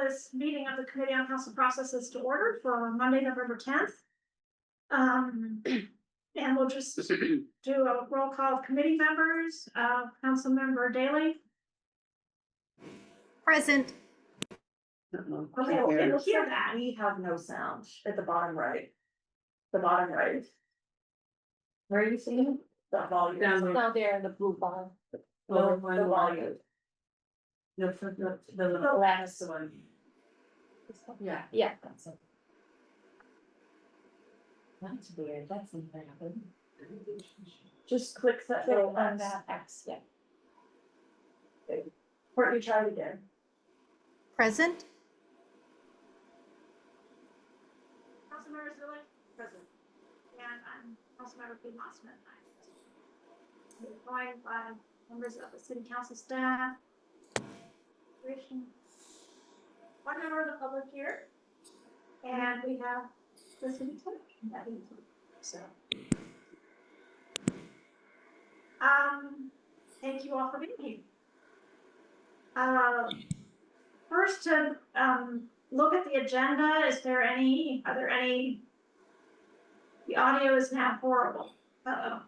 this meeting of the Committee on Council Processes to order for Monday, November 10th. And we'll just do a roll call of committee members. Councilmember Daley. Present. Okay, we'll hear that. We have no sound at the bottom right. The bottom right. Where are you seeing the volume? Down there in the blue bar. No, the volume. No, the last one. Yeah. Yeah, that's it. That's weird. That's something happened. Just click that little on that. X, yeah. Courtney, try it again. Present. Councilmember Zilli. Present. And I'm Councilmember Piedmont Smith. I'm joined by members of the City Council staff. One member of the public here. And we have the city clerk. So. Thank you all for being here. First to look at the agenda, are there any, the audio is now horrible. Uh-oh.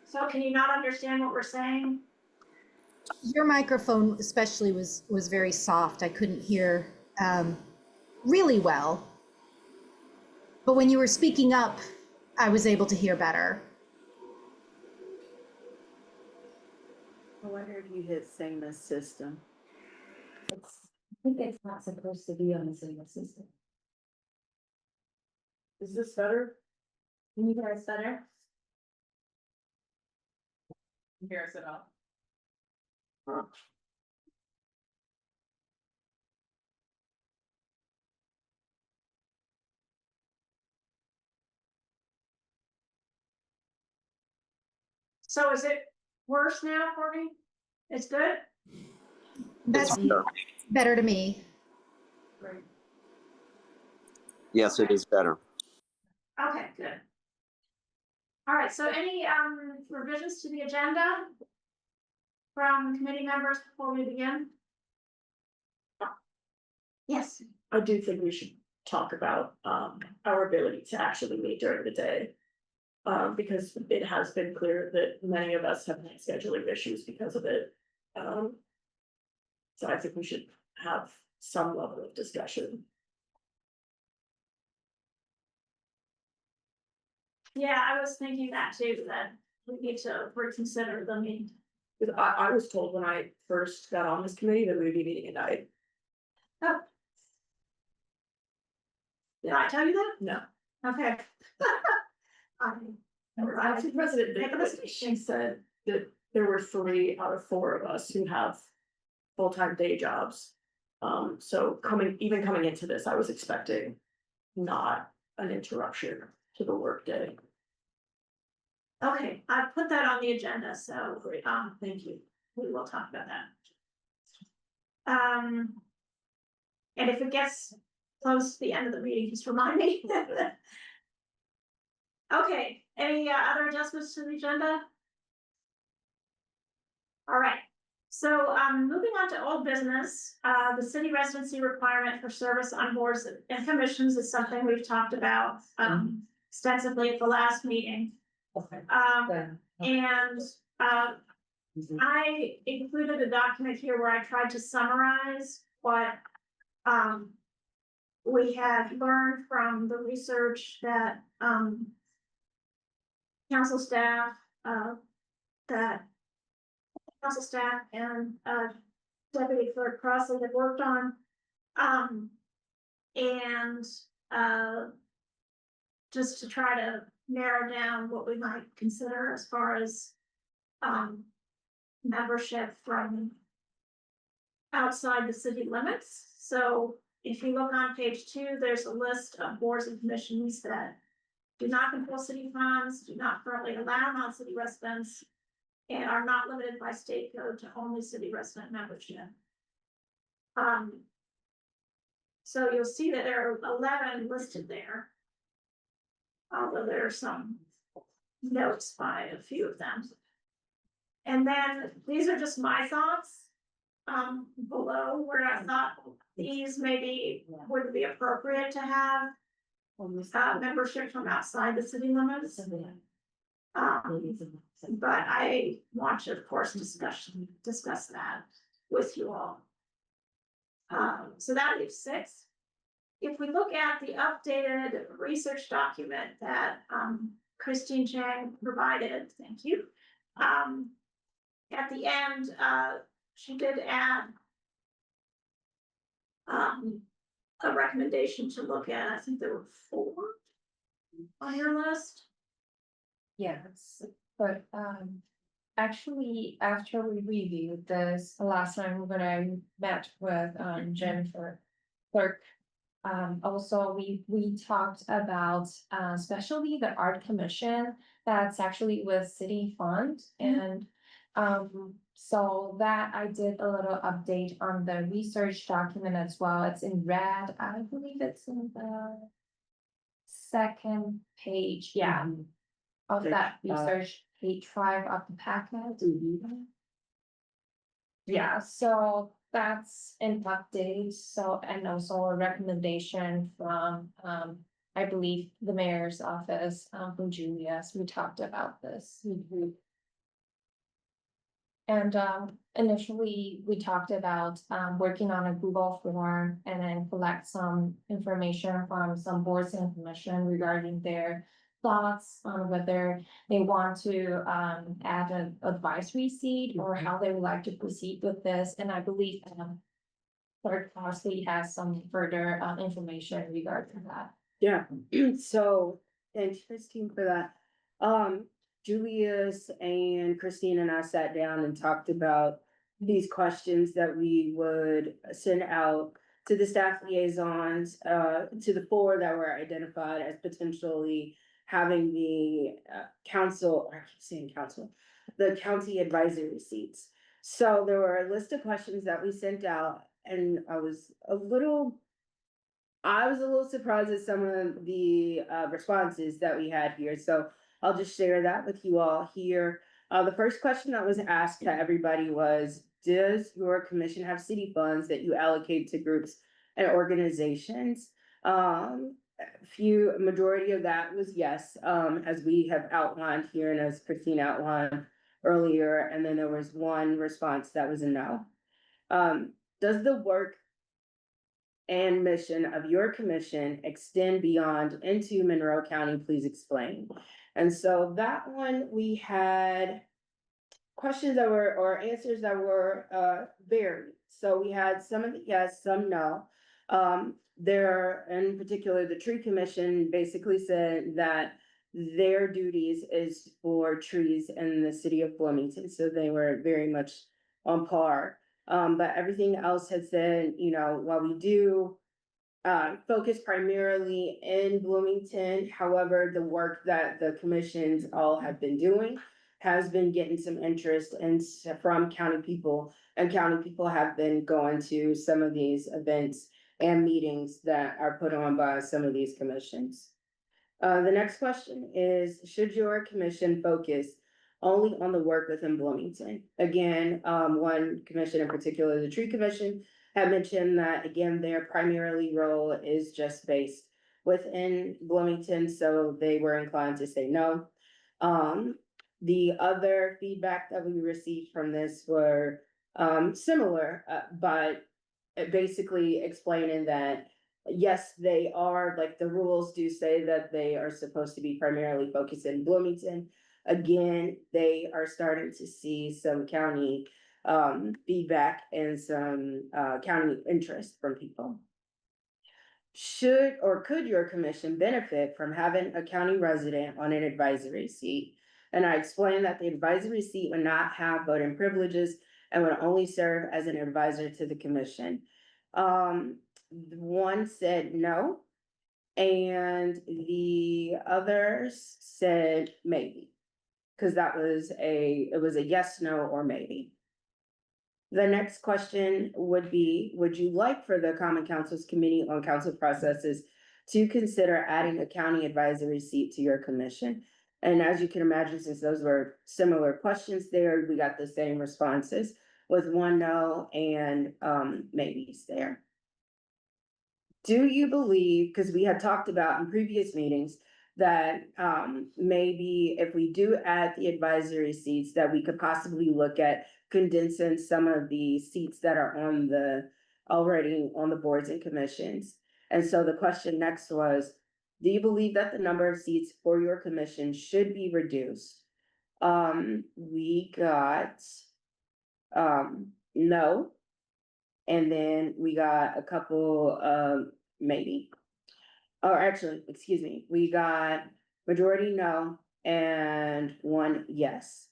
So can you not understand what we're saying? Your microphone especially was very soft. I couldn't hear really well. But when you were speaking up, I was able to hear better. I wonder if you hit same as system. I think it's not supposed to be on the same system. Is this better? Can you hear us better? Hear us at all? So is it worse now for me? It's good? That's better to me. Great. Yes, it is better. Okay, good. All right, so any revisions to the agenda from committee members before we begin? Yes. I do think we should talk about our ability to actually meet during the day. Because it has been clear that many of us have had scheduling issues because of it. So I think we should have some level of discussion. Yeah, I was thinking that too, that we need to reconsider the meeting. Because I was told when I first got on this committee that we would be meeting at night. Oh. Did I tell you that? No. Okay. Actually, President Nicholas, she said that there were 3 out of 4 of us who have full-time day jobs. So coming into this, I was expecting not an interruption to the workday. Okay, I put that on the agenda, so thank you. We will talk about that. And if it gets close to the end of the meeting, just remind me. Okay, any other adjustments to the agenda? All right, so moving on to old business, the city residency requirement for service on boards and commissions is something we've talked about extensively at the last meeting. Okay. And I included a document here where I tried to summarize what we had learned from the research that council staff and Deputy Clerk Crossley have worked on, and just to try to narrow down what we might consider as far as membership from outside the city limits. So if you look on page 2, there's a list of boards and commissions that do not control city funds, do not currently allow non-city residents, and are not limited by state code to only city resident membership. So you'll see that there are 11 listed there. Although there are some notes by a few of them. And then these are just my thoughts. below where I thought these maybe would be appropriate to have, membership from outside the city limits. But I want to, of course, discuss that with you all. So that leaves 6. If we look at the updated research document that, Christine Chang provided, thank you. At the end, she did add, a recommendation to look at. I think there were 4 on your list. Yes, but actually, after we reviewed this last time when I met with Jennifer Clerk. Also, we talked about especially the art commission that's actually with city fund and. So that I did a little update on the research document as well. It's in red. I believe it's in the second page, yeah. Of that research, page 5 of the packet. Yeah, so that's an update, so, and also a recommendation from, I believe, the mayor's office, from Julia's, we talked about this. And, initially, we talked about, working on a Google form and then collect some information from some boards and commission regarding their thoughts on whether they want to, add an advisory seat or how they would like to proceed with this, and I believe, Clerk Crossley has some further, information regarding that. Yeah, so, thanks Christine for that. Julius and Christine and I sat down and talked about these questions that we would send out to the staff liaisons, to the 4 that were identified as potentially having the council, or I keep saying council, the county advisory seats. So there were a list of questions that we sent out, and I was a little surprised at some of the responses that we had here. So I'll just share that with you all here. The first question that was asked to everybody was, does your commission have city funds that you allocate to groups and organizations? Majority of that was yes, as we have outlined here and as Christine outlined earlier, and then there was one response that was a no. Does the work and mission of your commission extend beyond into Monroe County? Please explain. And so that one, we had questions that were, or answers that were varied. So we had some of the yes, some no. There, in particular, the tree commission basically said that their duties is for trees in the city of Bloomington, so they were very much on par. But everything else had said, you know, while we do focus primarily in Bloomington, however, the work that the commissions all have been doing has been getting some interest and from county people, and county people have been going to some of these events and meetings that are put on by some of these commissions. The next question is, should your commission focus only on the work within Bloomington? Again, one commission in particular, the tree commission, had mentioned that, again, their primarily role is just based within Bloomington, so they were inclined to say no. The other feedback that we received from this were similar, but basically explaining that yes, they are, like, the rules do say that they are supposed to be primarily focused in Bloomington. Again, they are starting to see some county feedback and some county interest from people. Should or could your commission benefit from having a county resident on an advisory seat? And I explained that the advisory seat would not have voting privileges and would only serve as an advisor to the commission. One said no, and the others said maybe, because it was a yes, no, or maybe. The next question would be, would you like for the Common Council's Committee on Council Processes to consider adding a county advisory seat to your commission? And as you can imagine, since those were similar questions there, we got the same responses. with one no and maybes there. Do you believe, because we had talked about in previous meetings, that maybe if we do add the advisory seats, that we could possibly look at condensing some of the seats that are on the, already on the boards and commissions? And so the question next was, do you believe that the number of seats for your commission should be reduced? We got no. And then we got a couple of maybe. Or actually, excuse me, we got majority no and one yes.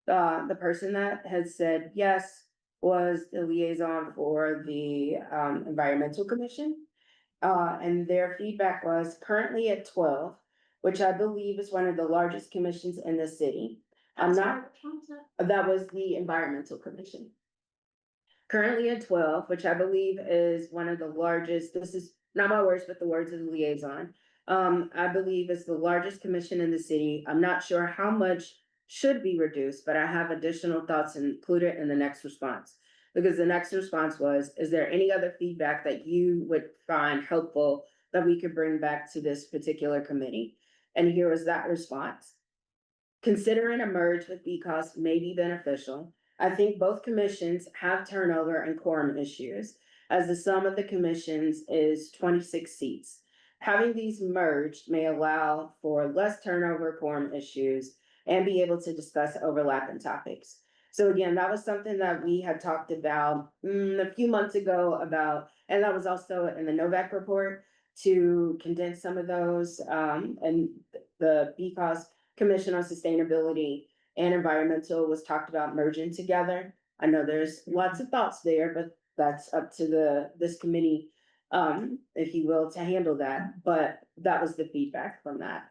The person that had said yes was the liaison for the environmental commission. And their feedback was currently at 12, which I believe is one of the largest commissions in the city. I'm Sorry, not, which one was that? that was the environmental commission. Currently at 12, which I believe is one of the largest, this is not my words, but the words of the liaison. I believe is the largest commission in the city. I'm not sure how much should be reduced, but I have additional thoughts included in the next response. Because the next response was, is there any other feedback that you would find helpful that we could bring back to this particular committee? And here was that response. Considering a merge with BCOS may be beneficial. I think both commissions have turnover and quorum issues, as the sum of the commissions is 26 seats. Having these merged may allow for less turnover, quorum issues, and be able to discuss overlapping topics. So again, that was something that we had talked about a few months ago about, and that was also in the Novak report, to condense some of those, and the BCOS Commission on Sustainability and Environmental was talked about merging together. I know there's lots of thoughts there, but that's up to this committee, if you will, to handle that. But that was the feedback from that.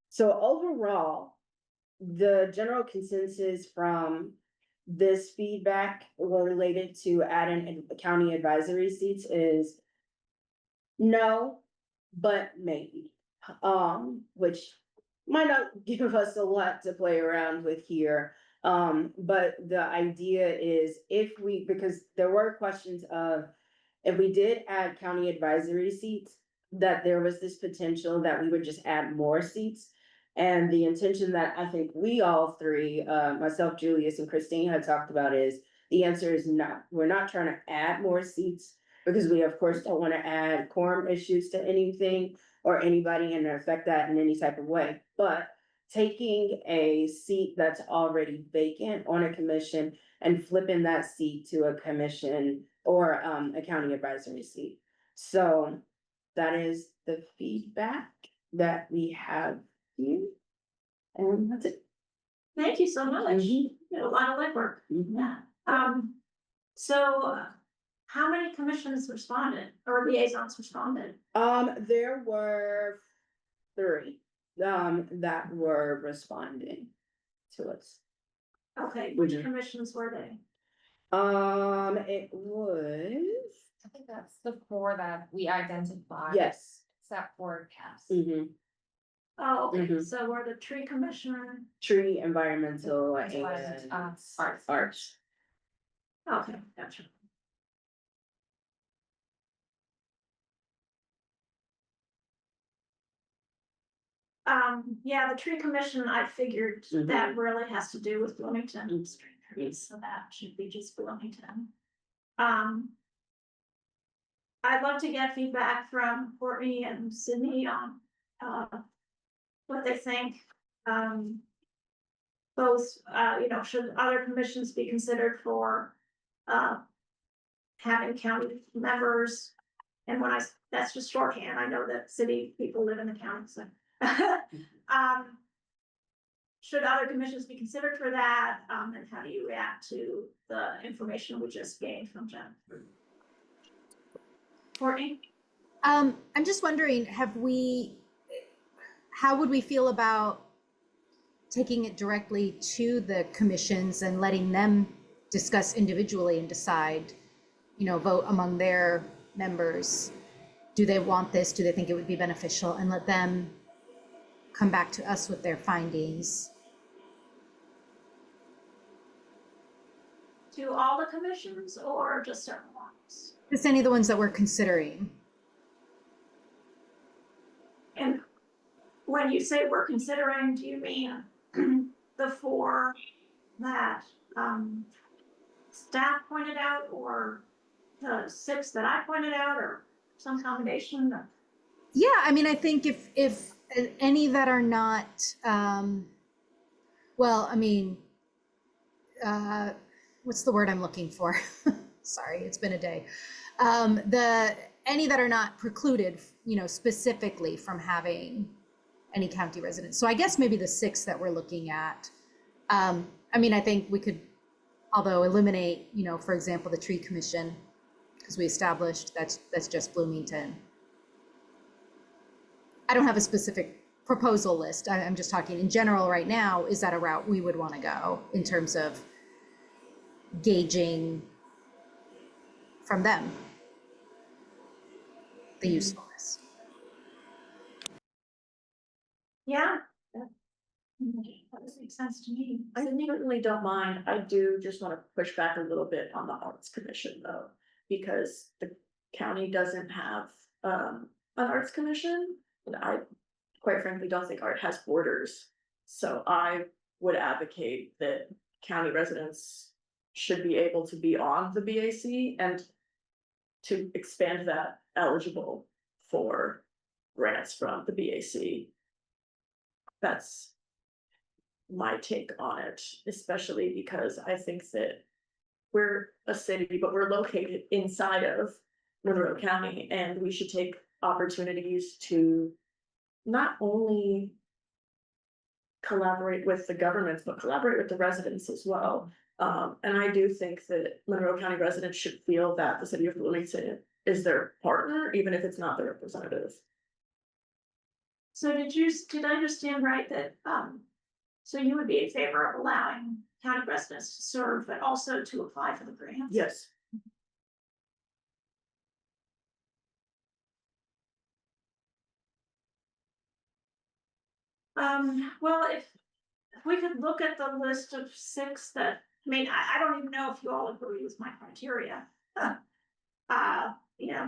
So overall, the general consensus from this feedback related to adding county advisory seats is no, but maybe, which might not give us a lot to play around with here. But the idea is because there were questions of, if we did add county advisory seats, that there was this potential that we would just add more seats. And the intention that I think we all three, myself, Julius, and Christine had talked about is, the answer is no. We're not trying to add more seats because we of course don't want to add quorum issues to anything or anybody and affect that in any type of way. But taking a seat that's already vacant on a commission and flipping that seat to a commission or a county advisory seat. So that is the feedback that we have here. And that's it. Thank you so much. You did a lot of legwork. Yeah. So how many commissions responded or liaisons responded? There were 3 that were responding to us. Okay, which Mhm. commissions were they? It was, I think that's the 4 that we identified. yes. Except for CAS. Oh, okay, Mhm. so we're the tree commissioner. Tree, environmental, As well as, and arts. arts. Okay, gotcha. Yeah, the tree commission, I figured that really has to do with Bloomington street trees, so that should be just Bloomington. I'd love to get feedback from Courtney and Sydney on, what they think. Both, should other commissions be considered for, having county members? And that's just shorthand, I know that city people live in the county, so. Should other commissions be considered for that, and how do you react to the information we just gained from Jen? Courtney? I'm just wondering, how would we feel about taking it directly to the commissions and letting them discuss individually and decide, vote among their members? Do they want this? Do they think it would be beneficial? And let them come back to us with their findings. to all the commissions or just certain ones? Just any of the ones that we're considering. And when you say we're considering, do you mean the four that staff pointed out, or the six that I pointed out, or some combination of? Yeah, I mean, I think if any that are not, well, I mean, what's the word I'm looking for? Sorry, it's been a day. Any that are not precluded, specifically from having any county residents. So I guess maybe the six that we're looking at. I mean, I think we could, although eliminate, for example, the tree commission, because we established that's just Bloomington. I don't have a specific proposal list. I'm just talking in general right now. Is that a route we would want to go in terms of gauging from them the usefulness? Yeah. That does make sense to me. I certainly don't mind. I do just want to push back a little bit on the Arts Commission though, because the county doesn't have an Arts Commission. And I quite frankly don't think art has borders. So I would advocate that county residents should be able to be on the BAC and to expand that eligible for grants from the BAC. That's my take on it, especially because I think that we're a city, but we're located inside of Monroe County, and we should take opportunities to not only collaborate with the governments, but collaborate with the residents as well. And I do think that Monroe County residents should feel that the city of Bloomington is their partner, even if it's not their representative. So did I understand right that, so you would be in favor of allowing county residents to serve, but also to apply for the grants? Yes. Well, if we could look at the list of six that, I mean, I don't even know if you all agree with my criteria.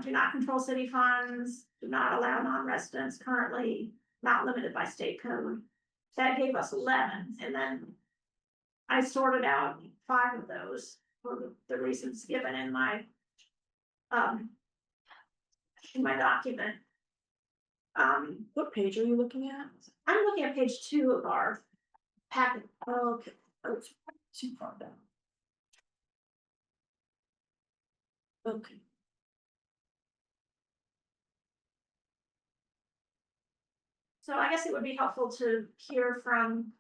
Do not control city funds, do not allow non-residents currently, not limited by state code. That gave us 11, and then I sorted out 5 of those for the reasons given in my document. What page are you looking at? I'm looking at page 2 of our packet. Oh, okay. Oh, it's too far down. Okay. So I guess it would be helpful to hear from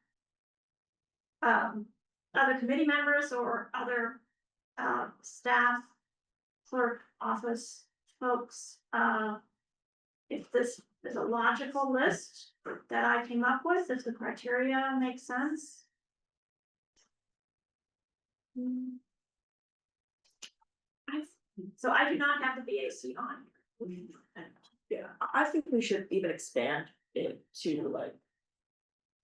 other committee members or other staff, clerk, office folks, if this is a logical list that I came up with, if the criteria makes sense. So I do not have the BAC on. Yeah, I think we should even expand it to like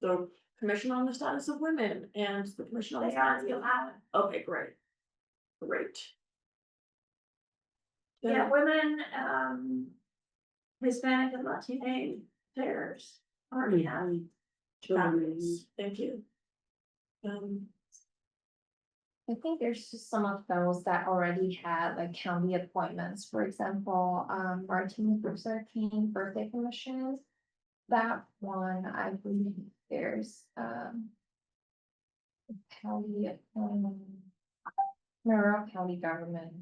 the Commission on the Status of Women and the Commission on the They are Status of. allowed. Okay, great. Great. Yeah, women, Hispanic and Latino affairs already have. Fabulous. Thank you. I think there's just some of those that already had like county appointments, for example, Martin Luther King Birthday Commission. That one, I believe there's, county, Monroe County government.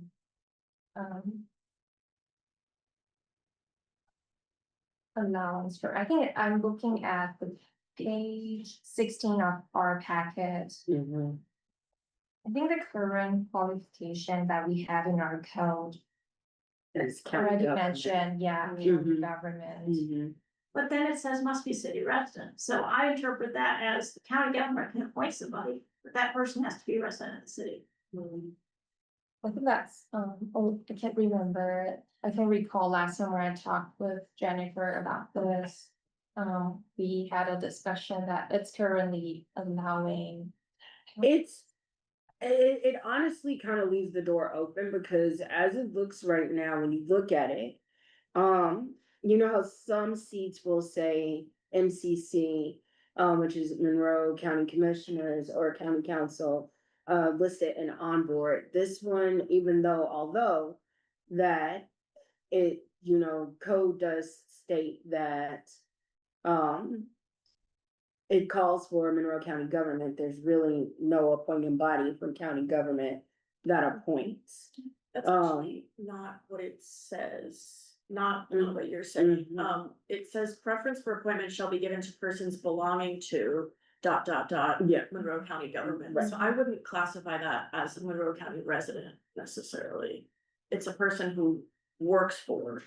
Allowance for, I think I'm looking at the page 16 of our packet. I think the current qualification that we have in our code already mentioned, county government. But then it says must be city resident, so I interpret that as the county government can appoint somebody, but that person has to be a resident of the city. I think that's, I can't remember. I can recall last time when I talked with Jennifer about this. We had a discussion that it's currently allowing. It honestly kind of leaves the door open because as it looks right now, when you look at it, you know how some seats will say MCC, which is Monroe County Commissioners or County Council, listed and on board. This one, even though, although that it, you know, code does state that, um, it calls for Monroe County government, there's really no appointing body from county government that appoints. That's actually not what it says, not what you're saying. Mhm. It says preference for appointment shall be given to persons belonging to Yeah. Monroe County government. Right. So I wouldn't classify that as a Monroe County resident necessarily. It's a person who works for.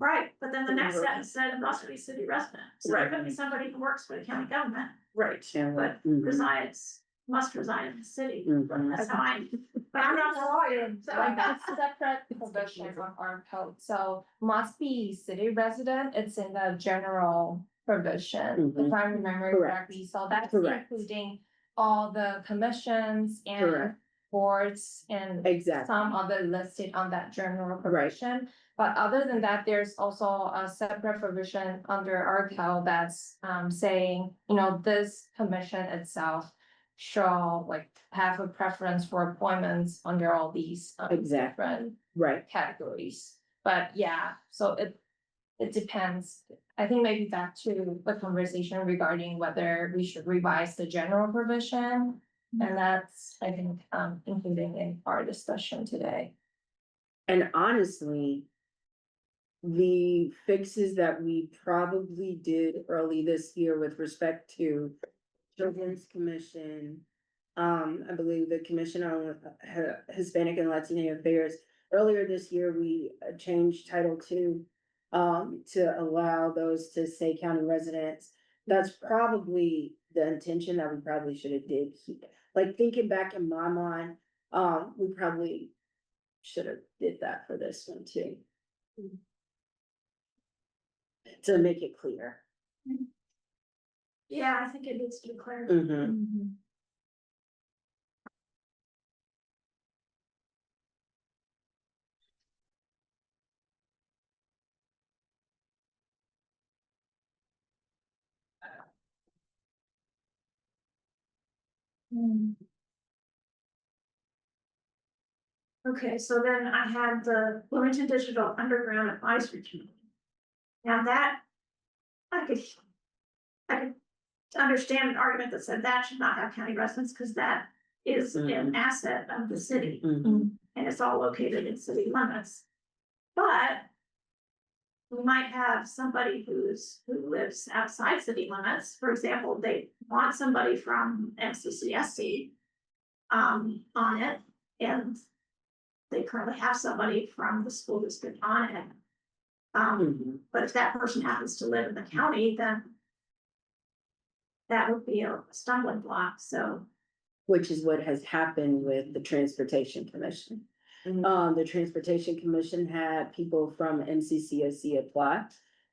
Right, but then the next Right. sentence said it must be city resident, so it Right. could be somebody who works for the county government, Right. but Mhm. must reside in the city. Mhm. That's fine, but I'm not a lawyer, so. Like that's separate provision on our code, so must be city resident, it's in the general provision, if I remember Correct. correctly, so that's Correct. including all the commissions and Correct. boards and Exactly. some other listed on that general Right. provision. But other than that, there's also a separate provision under our code that's saying, you know, this commission itself shall like have a preference for appointments under all these Exactly. different Right. categories. But yeah, so it depends. I think maybe back to the conversation regarding whether we should revise the general provision. And that's, I think, including in our discussion today. And honestly, the fixes that we probably did early this year with respect to Children's Commission, I believe the Commission on Hispanic and Latino Affairs, earlier this year, we changed Title II to allow those to say county residents. That's probably the intention that we probably should have did. Like thinking back in my mind, we probably should have did that for this one too. To make it clear. Yeah, I think it needs to be clear. Mhm. Okay, so then I had the Bloomington Digital Underground Advisory Committee. Now that, I could, I could understand an argument that said that should not have county residents, because that is an asset of the city. Mhm. And it's all located in city limits. But we might have somebody who lives outside city limits, for example, they want somebody from MCCSC on it, and they currently have somebody from the school district on it. But if that person happens to live in the county, then that would be a stumbling block, so. Which is what has happened with the Transportation Commission. The Transportation Commission had people from MCCSC apply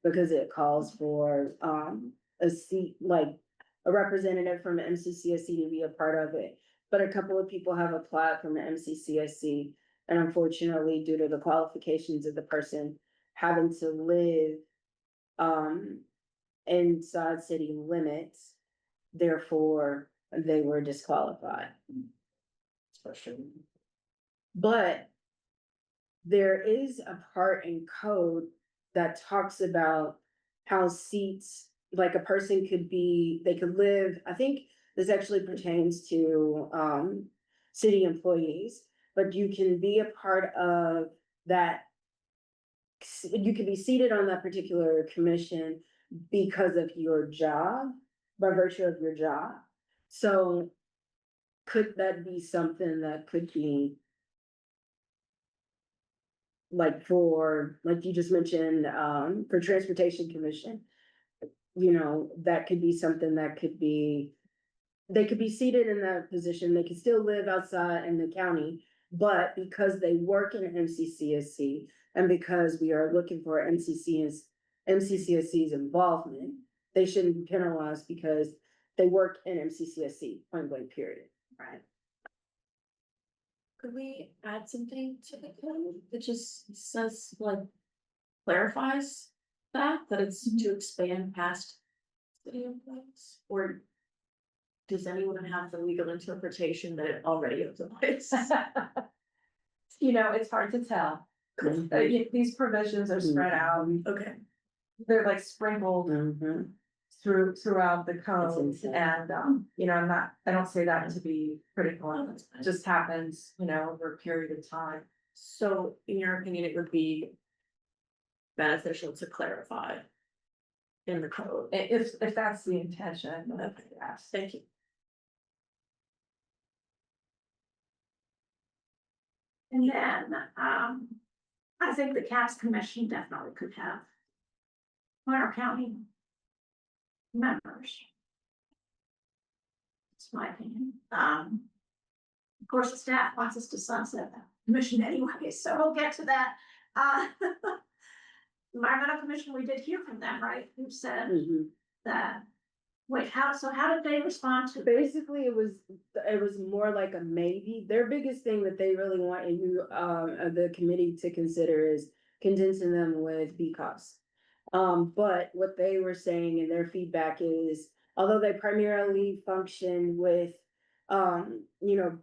because it calls for a seat, like a representative from MCCSC to be a part of it. But a couple of people have applied from the MCCSC, and unfortunately, due to the qualifications of the person having to live inside city limits, therefore they were disqualified. But there is a part in code that talks about how seats, like a person could be, they could live, I think this actually pertains to city employees, but you can be a part of that. You can be seated on that particular commission because of your job, by virtue of your job. So could that be something that could be like for, like you just mentioned, for Transportation Commission? You know, that could be something that could be, they could be seated in that position, they could still live outside in the county, but because they work in MCCSC and because we are looking for MCCSC's involvement, they shouldn't be penalized because they work in MCCSC, point blank period. Right. Could we add something to the code that just says like clarifies that it's to expand past city employees? Or does anyone have the legal interpretation that it already applies? You know, it's hard to tell. These provisions are spread out, Okay, they're like sprinkled throughout the code, insane. and, you know, I don't say that to be critical, it just happens, you know, over a period of time. so in your opinion, it would be beneficial to clarify in the code? If that's the intention, then yes. Thank you. And then, I think the CAS commission definitely could have Warner County members. That's my opinion. Of course, the staff wants us to sunset the commission anyway, so we'll get to that. Environmental Commission, we did hear from them, right? Who said that, wait, how did they respond to? Basically, it was more like a maybe. Their biggest thing that they really want you, the committee to consider is condensing them with BCOS. But what they were saying in their feedback is, although they primarily function with,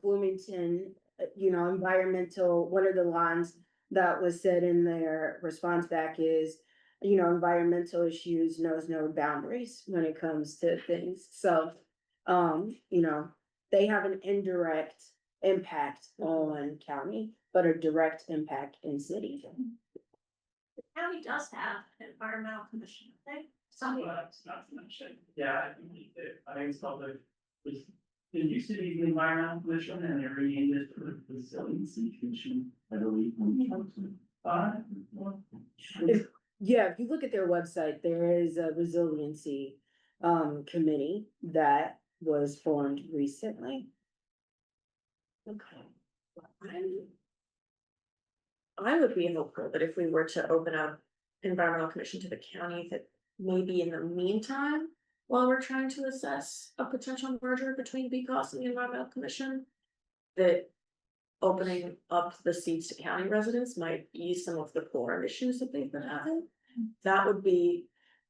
Bloomington, environmental, one of the lines that was said in their response back is, environmental issues knows no boundaries when it comes to things. So, they have an indirect impact on county, but a direct impact in city. The county does have an environmental commission, I think. It's not to mention, yeah, I think it's called it used to be the environmental commission and they renamed it to the resiliency commission, I believe. Yeah, if you look at their website, there is a resiliency committee that was formed recently. Okay. I would be hopeful that if we were to open up environmental commission to the county, that maybe in the meantime, while we're trying to assess a potential merger between BCOS and the environmental commission, that opening up the seats to county residents might ease some of the core issues that they've been having. That would be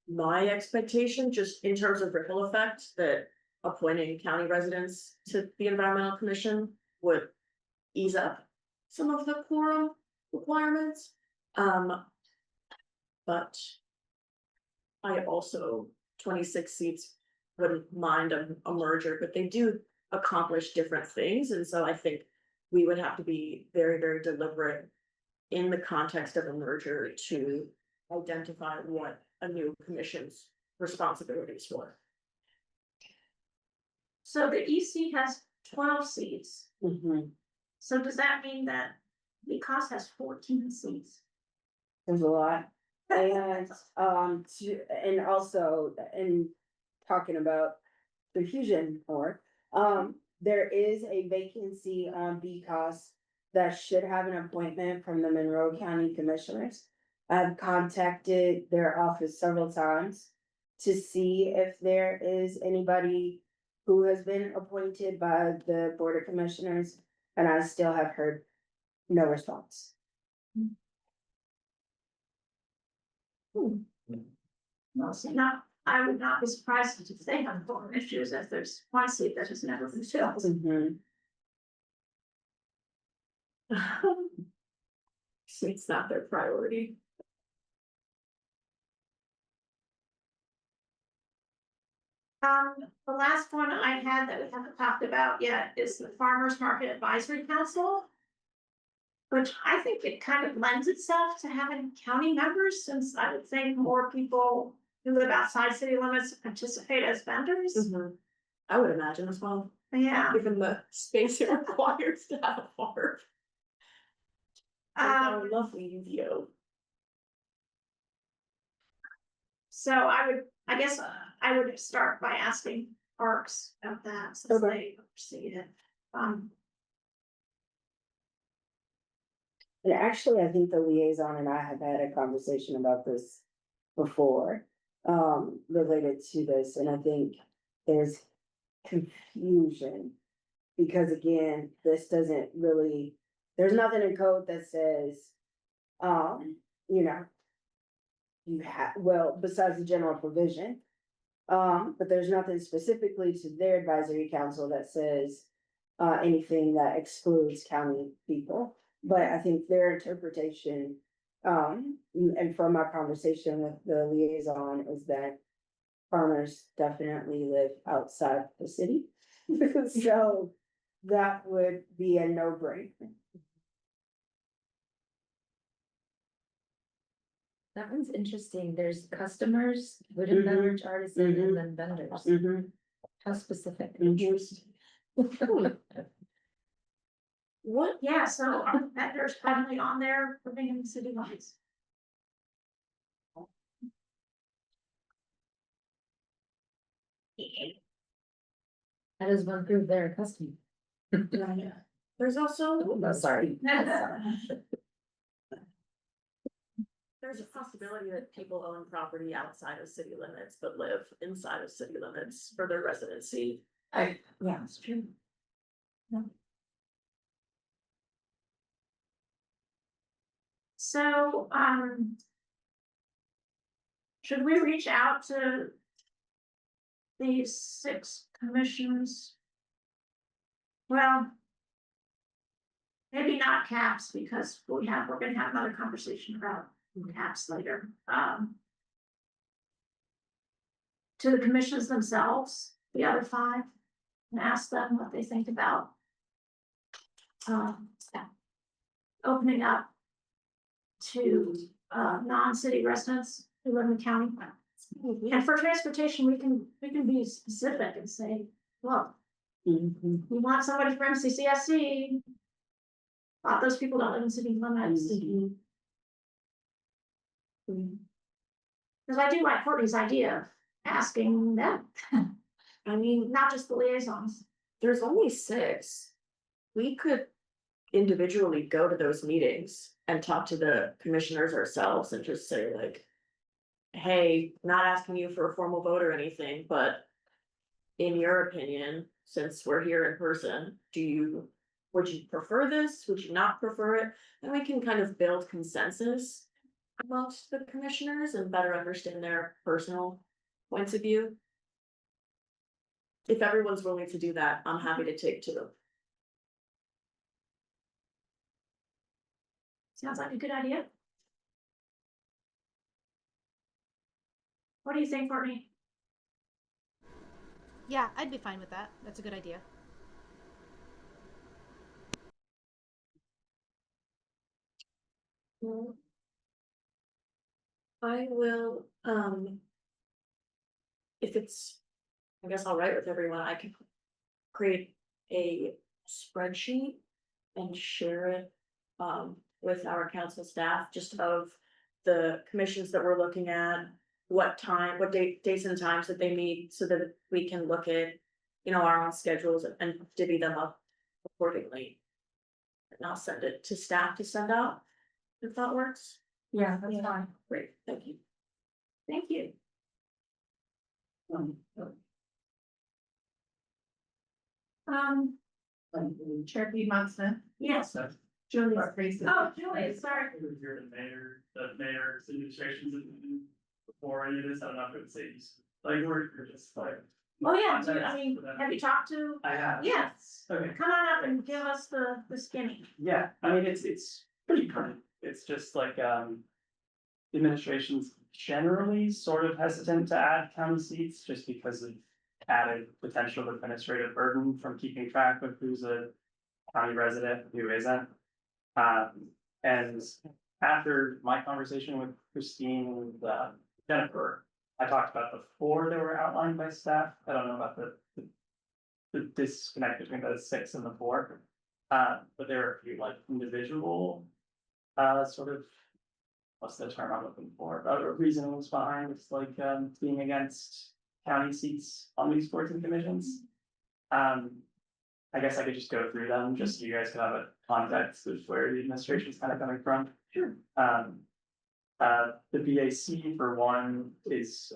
my expectation, just in terms of ripple effect, that appointing county residents to the environmental commission would ease up some of the quorum requirements. But I also, 26 seats, wouldn't mind a merger, but they do accomplish different things, and so I think we would have to be very, very deliberate in the context of a merger to identify what a new commission's responsibilities were. So the EC has 12 seats. So does that mean that BCOS has 14 seats? There's a lot. And, and also, in talking about the fusion board, there is a vacancy on BCOS that should have an appointment from the Monroe County Commissioners. I've contacted their office several times to see if there is anybody who has been appointed by the Board of Commissioners, and I still have heard no response. Well, see, not, I would not be surprised if they have 4 issues, if there's one seat that has never been filled. It's not their priority. The last one I had that we haven't talked about yet is the Farmers Market Advisory Council, which I think it kind of lends itself to having county members, since I would think more people who live outside city limits participate as vendors. I would imagine as well, Yeah. given the space it requires to have a farm. I would love UVO. So I guess I would start by asking Parks about that, since they oversee it. And actually, I think the liaison and I have had a conversation about this before, related to this, and I think there's confusion. Because again, this doesn't really there's nothing in code that says, you know. You have, well, besides the general provision. But there's nothing specifically to their advisory council that says. Anything that excludes county people, but I think their interpretation. And from our conversation with the liaison is that. Farmers definitely live outside the city, so that would be a no-brainer. That one's interesting. There's customers, food and Mhm. beverage artisan, and then vendors. How specific. Interesting. What, Yeah, so vendors probably on there living in the city limits. How does one prove they're a customer? there's also. Oh, sorry. There's a possibility that people own property outside of city limits, but live inside of city limits for their residency. Yeah, it's true. So, should we reach out to these 6 commissions? Well, maybe not caps, because we're gonna have another conversation about caps later. To the commissions themselves, the other 5, and ask them what they think about yeah, opening up to non-city residents who live in the county. And for transportation, we can be specific and say, look, we want somebody from MCCSC. Those people don't live in city limits. Because I do like Courtney's idea of asking them, I mean, not just the liaisons. there's only 6. We could individually go to those meetings and talk to the commissioners ourselves and just say like. Hey, not asking you for a formal vote or anything, but. In your opinion, since we're here in person, would you prefer this? Would you not prefer it? And we can kind of build consensus. Amongst the commissioners and better understand their personal points of view. If everyone's willing to do that, I'm happy to take to them. Sounds like a good idea. What do you think, Courtney? Yeah, I'd be fine with that. That's a good idea. I will, if it's, I guess I'll write with everyone, I can create a spreadsheet and share it, with our council staff, just of the commissions that we're looking at, what dates and times that they meet, so that we can look at, our own schedules and divvy them up accordingly. And I'll send it to staff to send out, if that works. Yeah, that's fine. Great, thank you. Thank you. Chair Piedmont Smith, Yes. Julie Gracie. Oh, Julie, sorry. Here the mayor's administration's before any of this, I don't know if it would say, like, we're just like. Oh, yeah, I mean, have you talked to? I have. Yes. Okay. Come on up and give us the skinny. Yeah, I mean, it's pretty current, it's just like, the administration's generally sort of hesitant to add county seats, just because of added potential administrative burden from keeping track of who's a county resident, who isn't. And after my conversation with Christine and Jennifer, I talked about the 4 that were outlined by staff. I don't know about the disconnect between the 6 and the 4. But there are a few like individual, sort of, what's the term I'm looking for, reasonings behind, it's like, being against county seats on these boards and commissions. I guess I could just go through them, just so you guys can have a context of where the administration is kind of coming from. Sure. The BAC for one it's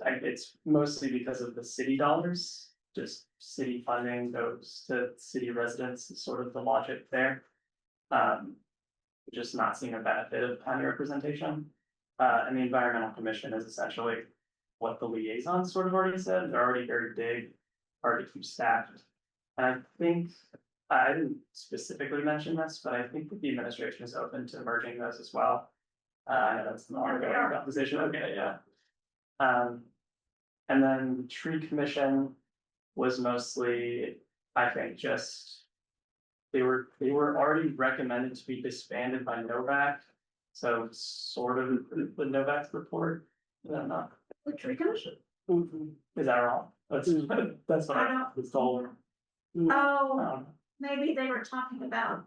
mostly because of the city dollars, just city funding goes to city residents is sort of the logic there. just not seeing a benefit of county representation. And the environmental commission is essentially what the liaison sort of already said, they're already very big, hard to keep staffed. And I think, I didn't specifically mention this, but I think that the administration is open to merging those as well. I know that's the ongoing position, okay, yeah. And then the tree commission was mostly, I think, just. They were already recommended to be disbanded by Novak, so sort of the Novak report, is that not? The tree commission. Is that wrong? That's what I was told. Oh, maybe they were talking about.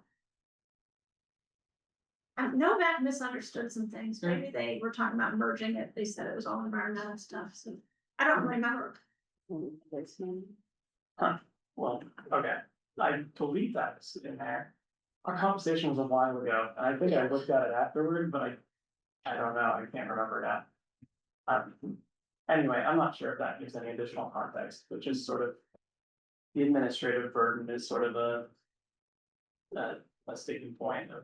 Novak misunderstood some things, maybe they were talking about merging it, they said it was all environmental stuff, so I don't remember. Huh, well, okay, I believe that's in there. Our conversation was a while ago, and I think I looked at it afterward, but I don't know, I can't remember now. Anyway, I'm not sure if that gives any additional context, but just sort of. The administrative burden is sort of a sticking point of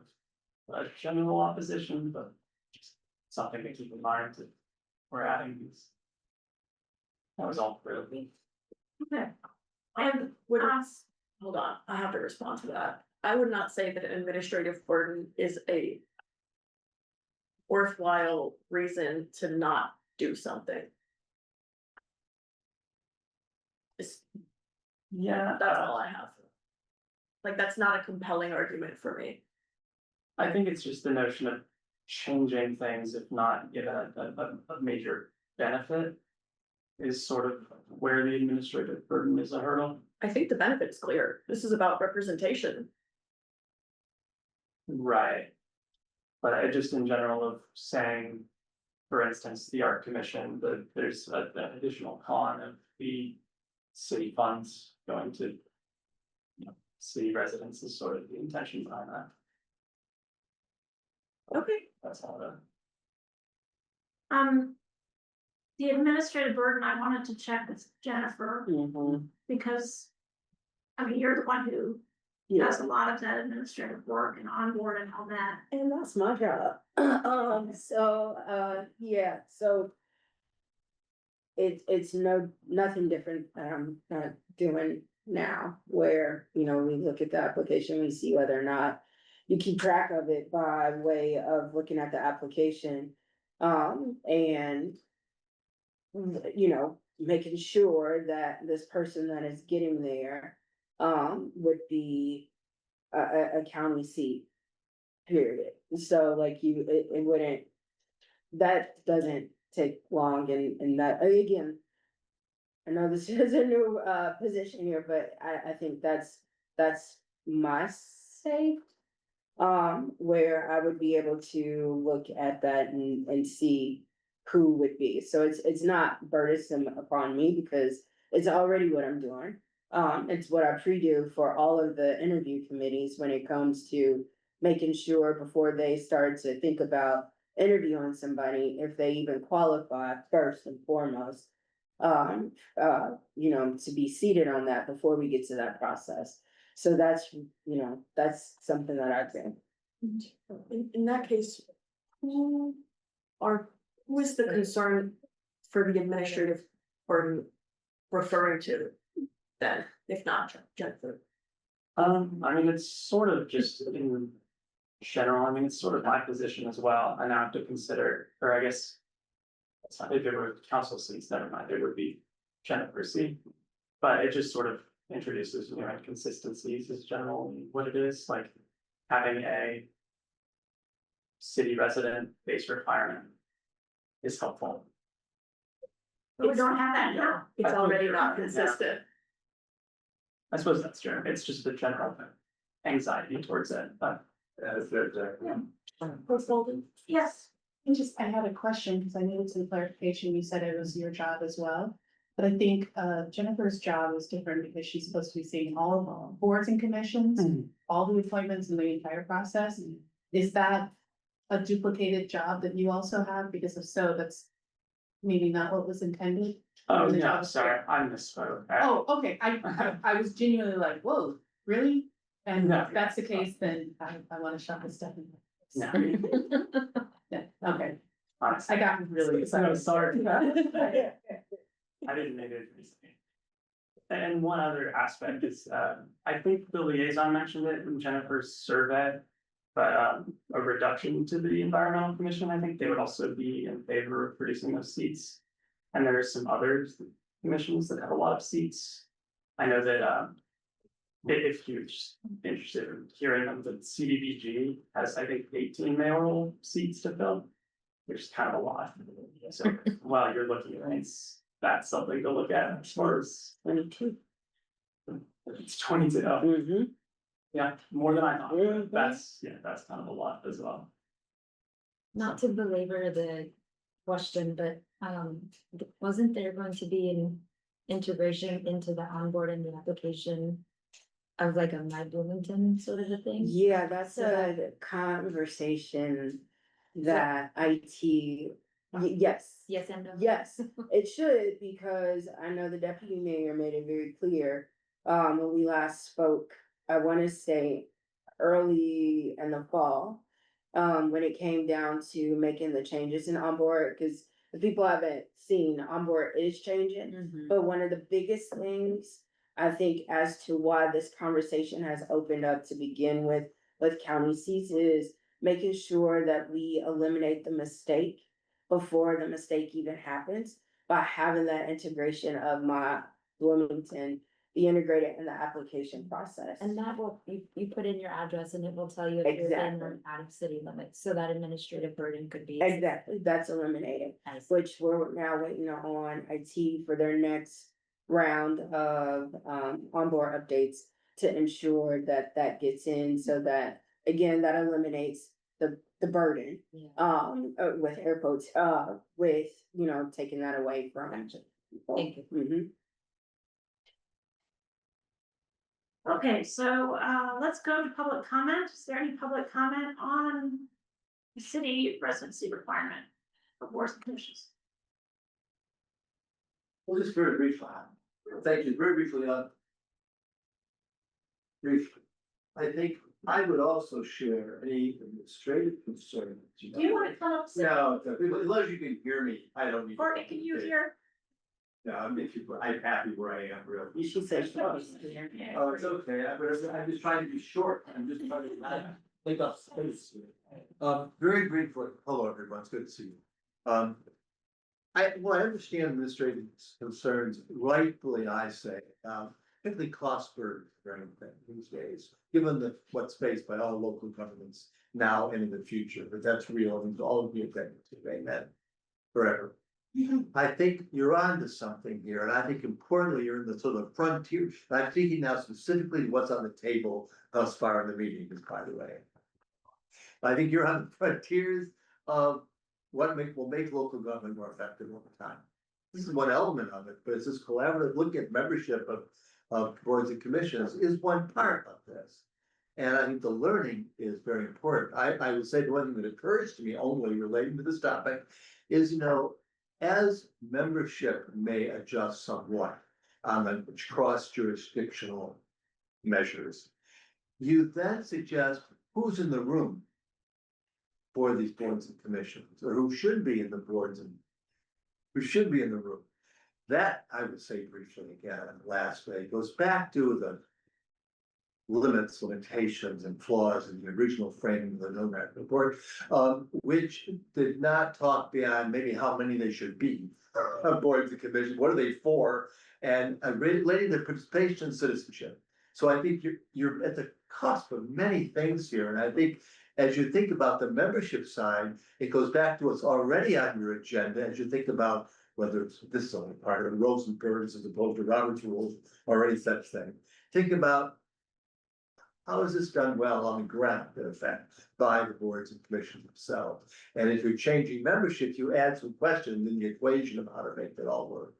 general opposition, but just something to keep in mind that we're adding these. That was all really. Okay. And Would, us, hold on, I have to respond to that. I would not say that administrative burden is a worthwhile reason to not do something. Yeah, That's all I have. Like, that's not a compelling argument for me. I think it's just the notion of changing things, if not given a major benefit. Is sort of where the administrative burden is a hurdle. I think the benefit is clear. This is about representation. Right. But I just in general of saying, for instance, the art commission, there's an additional con of the city funds going to. You know, city residents is sort of the intention behind that. Okay. That's all that. the administrative burden, I wanted to check with Jennifer, because. I mean, you're the one who does a lot of that administrative work and onboard and all that. And that's my job. Yeah, so. It's nothing different that I'm not doing now, where, you know, we look at the application, we see whether or not. You keep track of it by way of looking at the application, and. You know, making sure that this person that is getting there, would be a county seat. Period, so like it wouldn't, that doesn't take long and that, again. I know this is a new position here, but I think that's my say. Where I would be able to look at that and see who would be, so it's not burdensome upon me because it's already what I'm doing. It's what I pre-do for all of the interview committees when it comes to making sure before they start to think about interviewing somebody, if they even qualify first and foremost. You know, to be seated on that before we get to that process. So that's, you know, that's something that I've been. In that case, who is the concern for the administrative burden referring to then, if not Jennifer? I mean, it's sort of just in general, I mean, it's sort of my position as well, I now have to consider, or I guess. It's not, if it were council seats, never mind, it would be Jennifer's seat. But it just sort of introduces, you know, inconsistencies as generally what it is, like having a. City resident based requirement. Is helpful. But we don't have that now. It's already not consistent. I suppose that's true, it's just the general anxiety towards it, but. Yes, I had a question, because I needed some clarification, you said it was your job as well. But I think Jennifer's job is different because she's supposed to be seeing all boards and commissions, all the appointments and the entire process. Is that a duplicated job that you also have? Because if so, that's maybe not what was intended. Oh, The no, job is sorry, I misspoke. Oh, okay, I was genuinely like, whoa, really? And No. if that's the case, then I wanna shut this down. No, Yeah, okay, honestly, I got really excited. sorry. I didn't make it recently. And one other aspect is, I think the liaison mentioned it in Jennifer's survey. But a reduction to the environmental commission, I think they would also be in favor of reducing those seats. And there are some others, commissions that have a lot of seats. I know that, if you're just interested in hearing them, the CDBG has, I think, 18 mayoral seats to fill. Which is kind of a lot. So while you're looking at things, that's something to look at as far as 22. it's 22. Mm-hmm. Yeah, more than I thought. Mhm. That's kind of a lot as well. Not to belabor the question, but wasn't there going to be an integration into the onboard and the application of like a My Bloomington sort of a thing? Yeah, that's So a conversation that IT, yes. Yes and no? Yes, it should, because I know the deputy mayor made it very clear, when we last spoke, I wanna say early in the fall. When it came down to making the changes in onboard, cause the people haven't seen, onboard is changing. Mhm. But one of the biggest things, I think, as to why this conversation has opened up to begin with county seats is making sure that we eliminate the mistake before the mistake even happens by having that integration of my Bloomington be integrated in the application process. And that will, you put in your address and it will tell you if you're in Exactly. or out of city limits, so that administrative burden could be. Exactly, that's eliminated, Nice. which we're now waiting on IT for their next round of onboard updates to ensure that that gets in, so that, again, that eliminates the burden Yeah. with air quotes, with, taking that away from people. Thank you. Mhm. Okay, so let's go to public comment. Is there any public comment on the city residency requirement for boards and commissions? Well, just very briefly, thank you, very briefly, briefly. I think I would also share any administrative concerns. Do you want to come up? No, as long as you can hear me, I don't need. Or can you hear? No, I'm happy where I am, really. She said she was. Oh, it's okay, I'm just trying to be short, I'm just trying to take up space. Very briefly, hello, everyone, it's good to see you. I understand administrative concerns, rightfully, I say, particularly cost burden for anything these days, given what's faced by all local governments now and in the future, but that's real, and all of you have amen, forever. I think you're on to something here, and I think importantly, you're in the sort of frontier. And I'm thinking now specifically what's on the table thus far in the meetings, by the way. I think you're on the frontiers of what will make local government more effective over time. This is one element of it, but it's this collaborative look at membership of boards and commissions is one part of this. And I think the learning is very important. I would say the one thing that occurs to me only relating to this topic is, as membership may adjust somewhat on the cross jurisdictional measures, you then suggest who's in the room for these boards and commissions, or who should be in the boards and who should be in the room. That, I would say briefly again, lastly, goes back to the limitations and flaws in the original framing of the NOMAD report, which did not talk beyond maybe how many they should be, boards and commissions, what are they for, and relating their participation and citizenship. So I think you're at the cusp of many things here, and I think as you think about the membership side, it goes back to what's already on your agenda as you think about whether this is only part of the Rosenberg's as opposed to Robert's rules or any such thing. Think about how is this done well on the ground, in effect, by the boards and commissions themselves? And if you're changing membership, you add some questions in the equation of how to make it all work.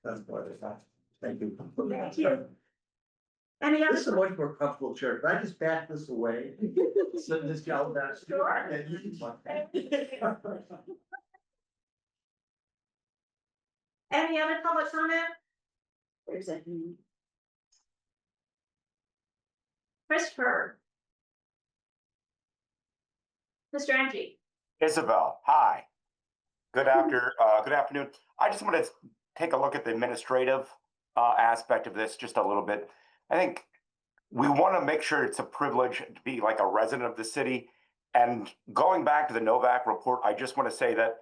That's part of that. Thank you. Thank you. Any This is a other? much more comfortable chair. Can I just back this away? Send this gal down. Sure. Any other public comment? There's a. Christopher? Mr. Angie. Isabel, hi. Good afternoon. I just wanted to take a look at the administrative aspect of this just a little bit. I think we want to make sure it's a privilege to be like a resident of the city. And going back to the Novak report, I just want to say that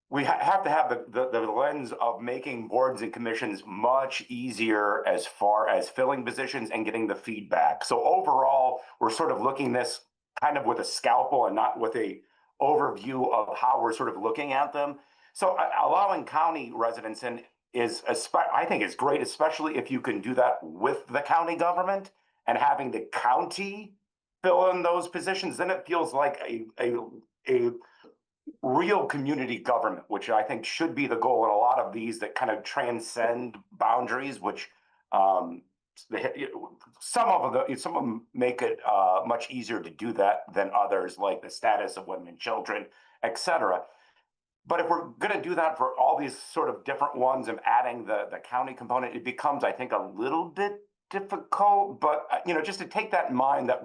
we have to have the lens of making boards and commissions much easier as far as filling positions and getting the feedback. So overall, we're sort of looking this kind of with a scalpel and not with a overview of how we're sort of looking at them. So allowing county residents in is, I think is great, especially if you can do that with the county government and having the county fill in those positions. Then it feels like a real community government, which I think should be the goal in a lot of these that kind of transcend boundaries, which some of them make it much easier to do that than others, like the status of women and children, etc. But if we're going to do that for all these sort of different ones and adding the county component, it becomes, I think, a little bit difficult. But just to take that in mind, that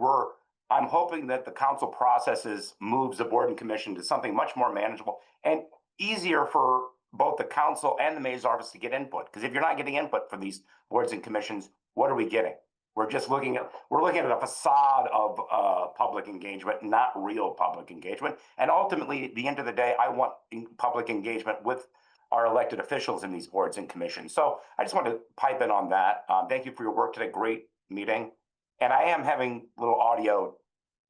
I'm hoping that the council processes moves the board and commission to something much more manageable and easier for both the council and the mayor's office to get input. Because if you're not getting input from these boards and commissions, what are we getting? We're looking at a facade of public engagement, not real public engagement. And ultimately, at the end of the day, I want public engagement with our elected officials in these boards and commissions. So I just want to pipe in on that. Thank you for your work today. Great meeting. And I am having a little audio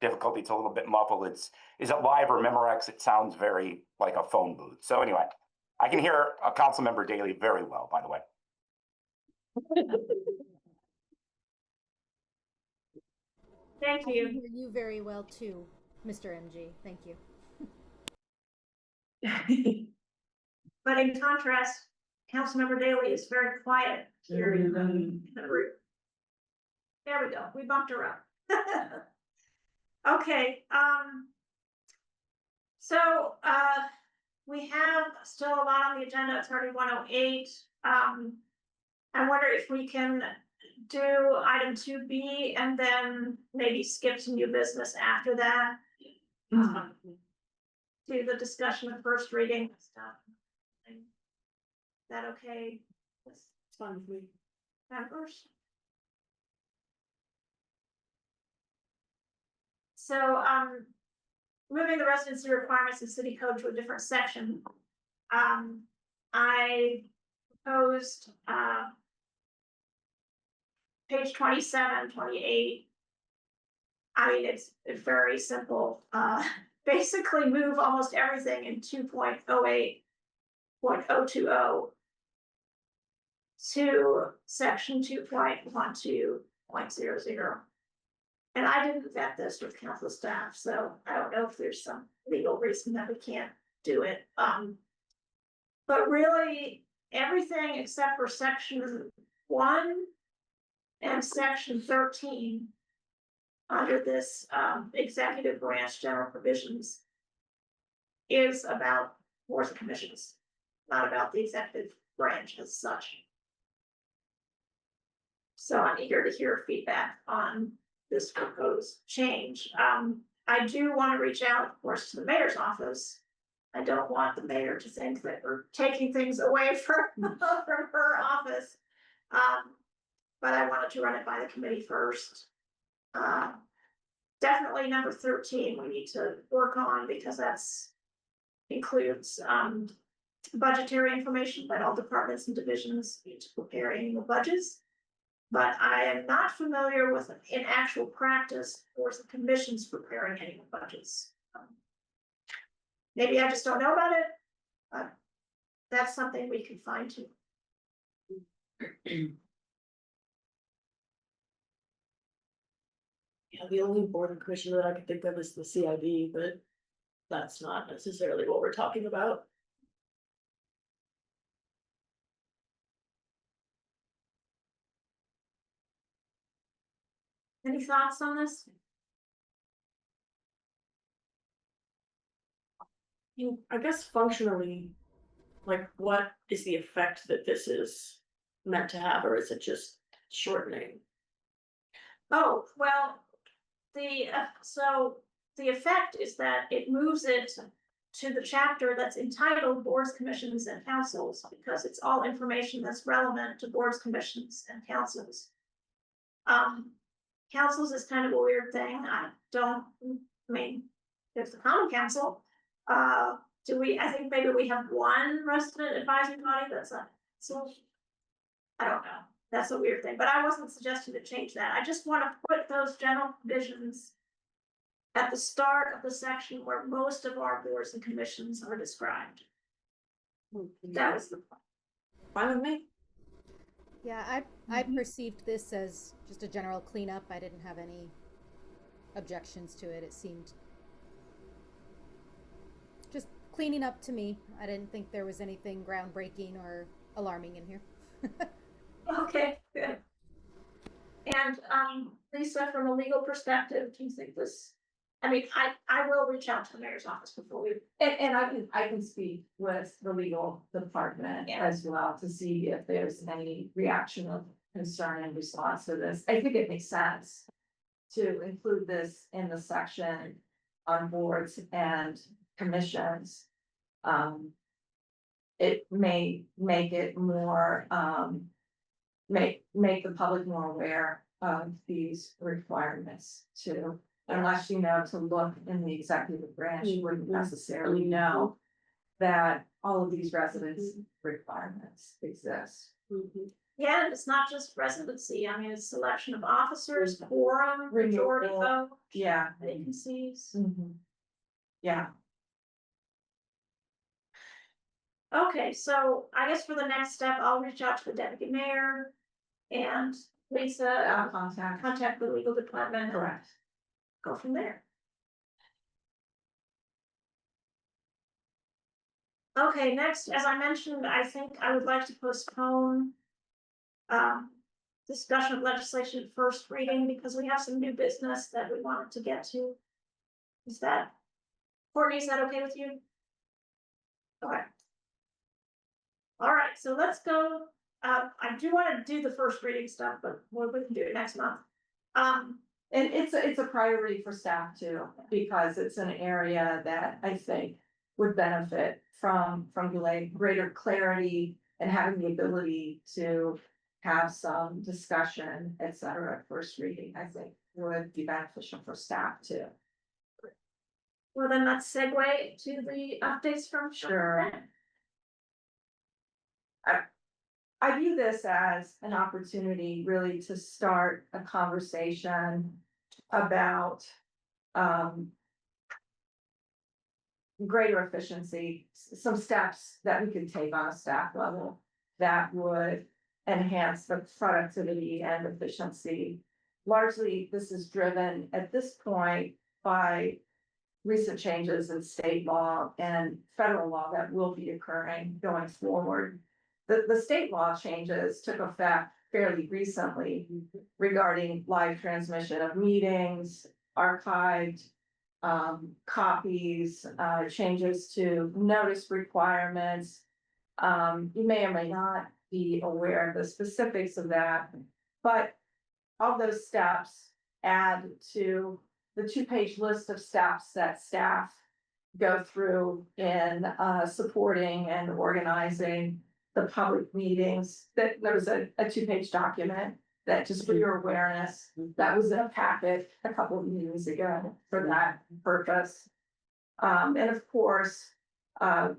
difficulty. It's a little bit muffled. Is it live or Memorex? It sounds very like a phone booth. So anyway, I can hear a council member Daly very well, by the way. Thank I can you. hear you very well too, Mr. MG. Thank you. But in contrast, Councilmember Daley is very quiet here in the room. There we go. We bumped her up. Okay. So we have still a lot on the agenda. It's already 1:08. I wonder if we can do item 2B and then maybe skip some new business after that. Do the discussion of first reading stuff. Is that okay? It's fine with me. Members? So, moving the residency requirements in city code to a different section. I proposed, page 27, 28. I mean, it's very simple. Basically move almost everything in 2.08.020 to section 2.12.00. And I didn't vet this with council staff, so I don't know if there's some legal reason that we can't do it. But really, everything except for section 1 and section 13 under this executive branch general provisions is about boards and commissions, not about the executive branch as such. So I'm eager to hear feedback on this proposed change. I do want to reach out, of course, to the mayor's office. I don't want the mayor to think that we're taking things away from her office. But I wanted to run it by the committee first. Definitely number 13 we need to work on because that's includes budgetary information that all departments and divisions need to prepare annual budgets. But I am not familiar with, in actual practice, or the commissions preparing annual budgets. Maybe I just don't know about it, but that's something we can fine tune. Yeah, the only board and commission that I could think of is the CIB, but that's not necessarily what we're talking about. Any thoughts on this? I guess functionally, like what is the effect that this is meant to have, or is it just shortening? Oh, well, so the effect is that it moves it to the chapter that's entitled Boards, Commissions, and Councils, because it's all information that's relevant to boards, commissions, and councils. Councils is kind of a weird thing. I mean, it's the common council. I think maybe we have one resident advisory body that's a, so. I don't know. That's a weird thing, but I wasn't suggesting to change that. I just want to put those general provisions at the start of the section where most of our boards and commissions are described. That was the point. Fine with me. Yeah, I perceived this as just a general cleanup. I didn't have any objections to it. It seemed just cleaning up to me. I didn't think there was anything groundbreaking or alarming in here. Okay, good. And Lisa, from a legal perspective, do you think this? I mean, I will reach out to the mayor's office before we. And I can speak with the legal department as well to see if there's any reaction of concern in response to this. I think it makes sense to include this in the section on boards and commissions. It may make it more, make the public more aware of these requirements too. Unless you know to look in the executive branch, you wouldn't necessarily know that all of these residence requirements exist. Yeah, and it's not just residency. I mean, it's selection of officers, quorum, majority vote, Yeah. vacancies. Yeah. Okay, so I guess for the next step, I'll reach out to the deputy mayor and Lisa, contact the legal department. Correct. Go from there. Okay, next, as I mentioned, I think I would like to postpone discussion of legislation first reading because we have some new business that we wanted to get to. Is that, Courtney, is that okay with you? Okay. All right, so let's go. I do want to do the first reading stuff, but we can do it next month. And it's a priority for staff too, because it's an area that I think would benefit from greater clarity and having the ability to have some discussion, et cetera, at first reading, I think would be beneficial for staff too. Well, then let's segue to the updates from. Sure. I view this as an opportunity really to start a conversation about greater efficiency, some steps that we could take on a staff level that would enhance the productivity and efficiency. Largely, this is driven at this point by recent changes in state law and federal law that will be occurring going forward. The state law changes took effect fairly recently regarding live transmission of meetings, archived copies, changes to notice requirements. You may or may not be aware of the specifics of that, but all those steps add to the 2-page list of steps that staff go through in supporting and organizing the public meetings. That there was a 2-page document that, just for your awareness, that was in a packet a couple of meetings ago for that purpose. And of course, the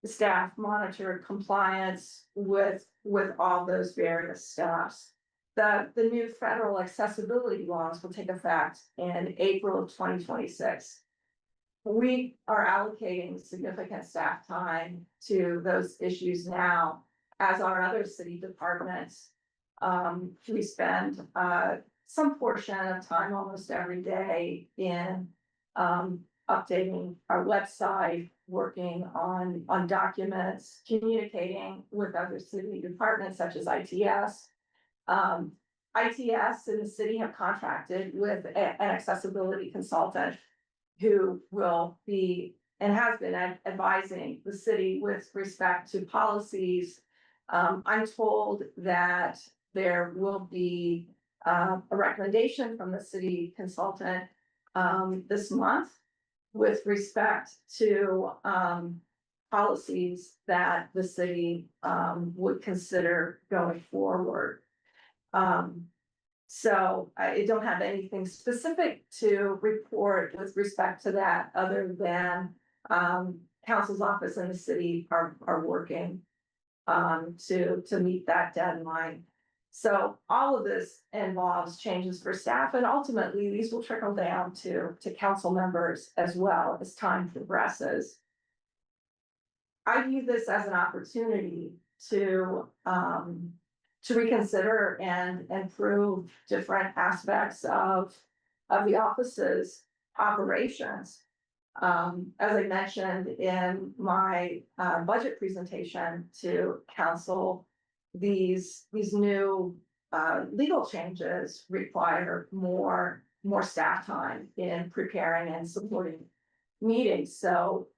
staff monitored compliance with all those various steps. The new federal accessibility laws will take effect in April of 2026. We are allocating significant staff time to those issues now, as are other city departments. We spend some portion of time almost every day in updating our website, working on documents, communicating with other city departments such as ITS. ITS and the city have contracted with an accessibility consultant who will be and has been advising the city with respect to policies. I'm told that there will be a recommendation from the city consultant this month with respect to, policies that the city, would consider going forward. So I don't have anything specific to report with respect to that, other than, council's office and the city are working, to meet that deadline. So all of this involves changes for staff, and ultimately these will trickle down to council members as well as time progresses. I view this as an opportunity to reconsider and improve different aspects of the office's operations. As I mentioned in my budget presentation to council, these new legal changes require more staff time in preparing and supporting meetings. So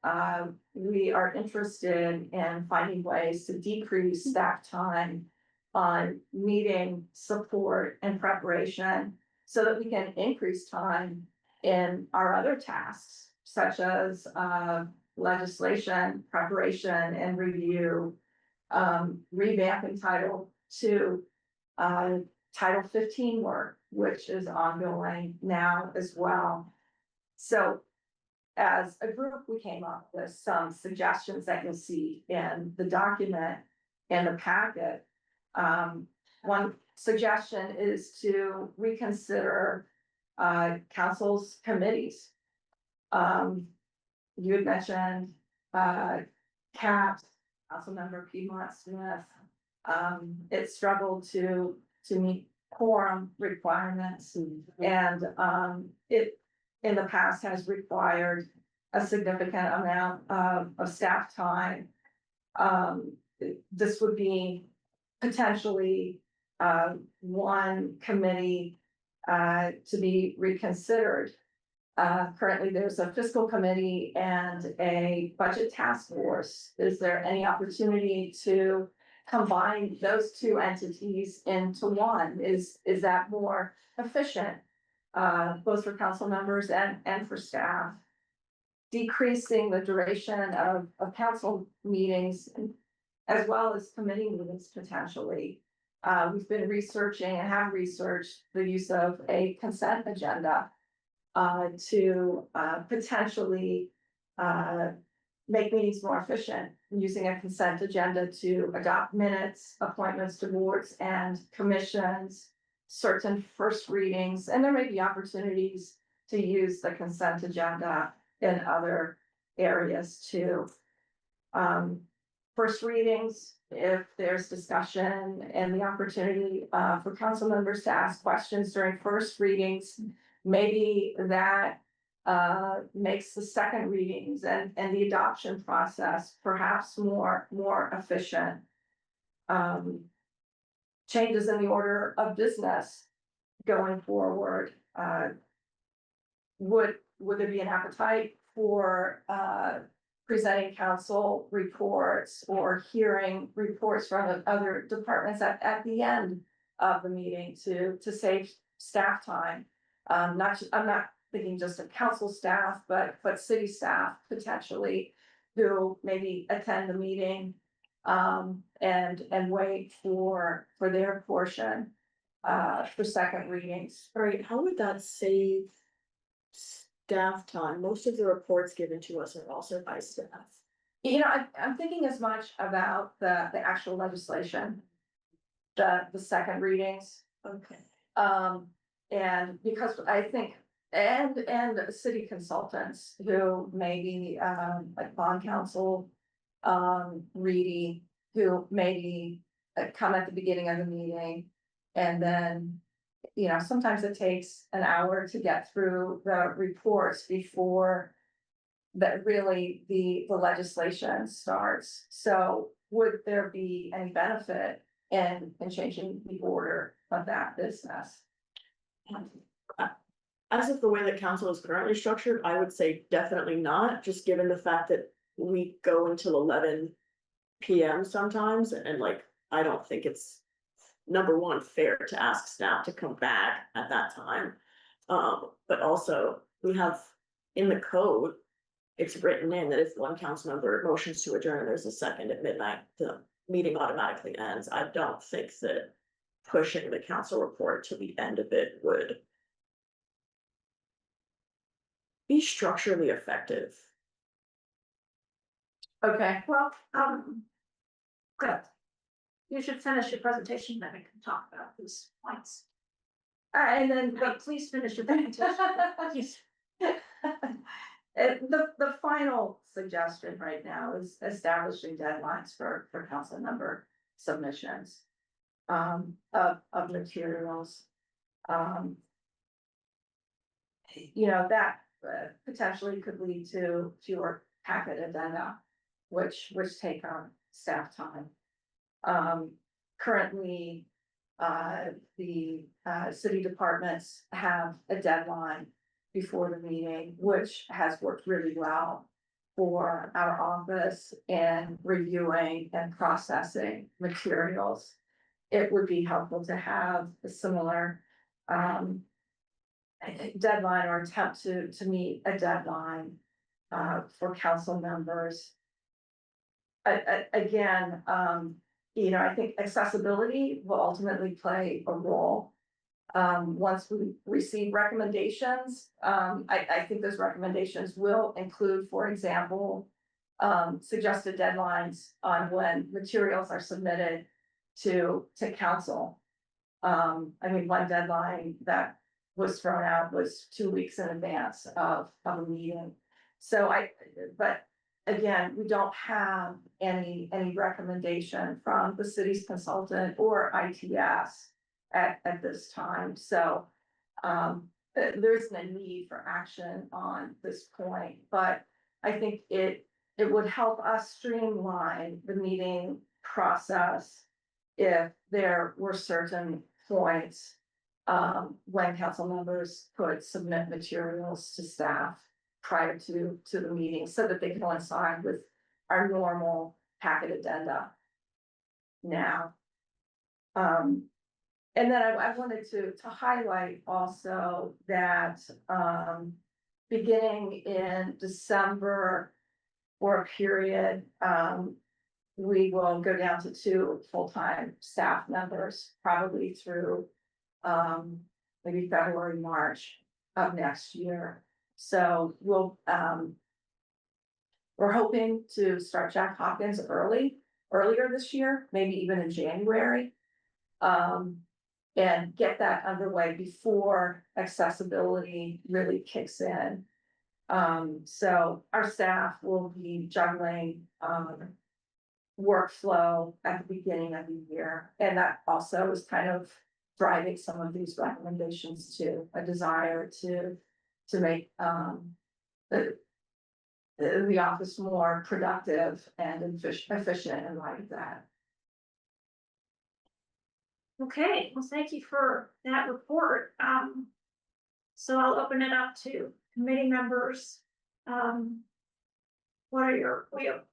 we are interested in finding ways to decrease staff time on meeting support and preparation, so that we can increase time in our other tasks, such as legislation preparation and review, revamping Title 15 work, which is ongoing now as well. So as a group, we came up with some suggestions that you'll see in the document in the packet. One suggestion is to reconsider council's committees. You had mentioned CAPS, Councilmember Piedmont Smith. It struggled to meet quorum requirements, and it in the past has required a significant amount of staff time. This would be potentially one committee to be reconsidered. Currently, there's a fiscal committee and a budget task force. Is there any opportunity to combine those two entities into one? Is that more efficient, both for council members and for staff? Decreasing the duration of council meetings as well as committee meetings potentially. We've been researching and have researched the use of a consent agenda to potentially make meetings more efficient, using a consent agenda to adopt minutes, appointments to boards and commissions, certain first readings, and there may be opportunities to use the consent agenda in other areas too. First readings, if there's discussion and the opportunity for council members to ask questions during first readings, maybe that makes the second readings and the adoption process perhaps more efficient. Changes in the order of business going forward. Would there be an appetite for presenting council reports or hearing reports from other departments at the end of the meeting to save staff time? I'm not thinking just of council staff, but city staff potentially, who maybe attend the meeting and wait for their portion for second readings. All right, how would that save staff time? Most of the reports given to us are also by staff. You know, I'm thinking as much about the actual legislation, the second readings. Okay. And because I think, and city consultants who maybe, like bond counsel, Reedy, who maybe come at the beginning of the meeting. And then, you know, sometimes it takes an hour to get through the reports before that really the legislation starts. So would there be any benefit in changing the order of that business? As of the way that council is currently structured, I would say definitely not, just given the fact that we go until 11 PM sometimes, and like, I don't think it's, number one, fair to ask staff to come back at that time. But also, we have in the code. It's written in that if one council member motions to adjourn, there's a second at midnight, the meeting automatically ends. I don't think that pushing the council report to the end of it would be structurally effective. Okay, Well, good. You should finish your presentation, then we can talk about these points. and then, But please finish your presentation. Yes. The final suggestion right now is establishing deadlines for council member submissions. Of materials. You know, that potentially could lead to fewer packet addenda, which take on staff time. Currently, the city departments have a deadline before the meeting, which has worked really well for our office in reviewing and processing materials. It would be helpful to have a similar deadline or attempt to meet a deadline for council members. Again, you know, I think accessibility will ultimately play a role. Once we receive recommendations, I think those recommendations will include, for example, suggested deadlines on when materials are submitted to council. I mean, one deadline that was thrown out was 2 weeks in advance of a meeting. So but again, we don't have any recommendation from the city's consultant or ITS at this time. So there isn't a need for action on this point, but I think it would help us streamline the meeting process if there were certain points when council members could submit materials to staff prior to the meeting so that they coincide with our normal packet addenda now. And then I wanted to highlight also that beginning in December for a period, we will go down to 2 full-time staff members, probably through maybe February, March of next year. So we're hoping to start Jack Hopkins earlier this year, maybe even in January. And get that underway before accessibility really kicks in. So our staff will be juggling workflow at the beginning of the year. And that also is kind of driving some of these recommendations to a desire to make the office more productive and efficient in light of that. Okay, well, thank you for that report. So I'll open it up to committee members. What are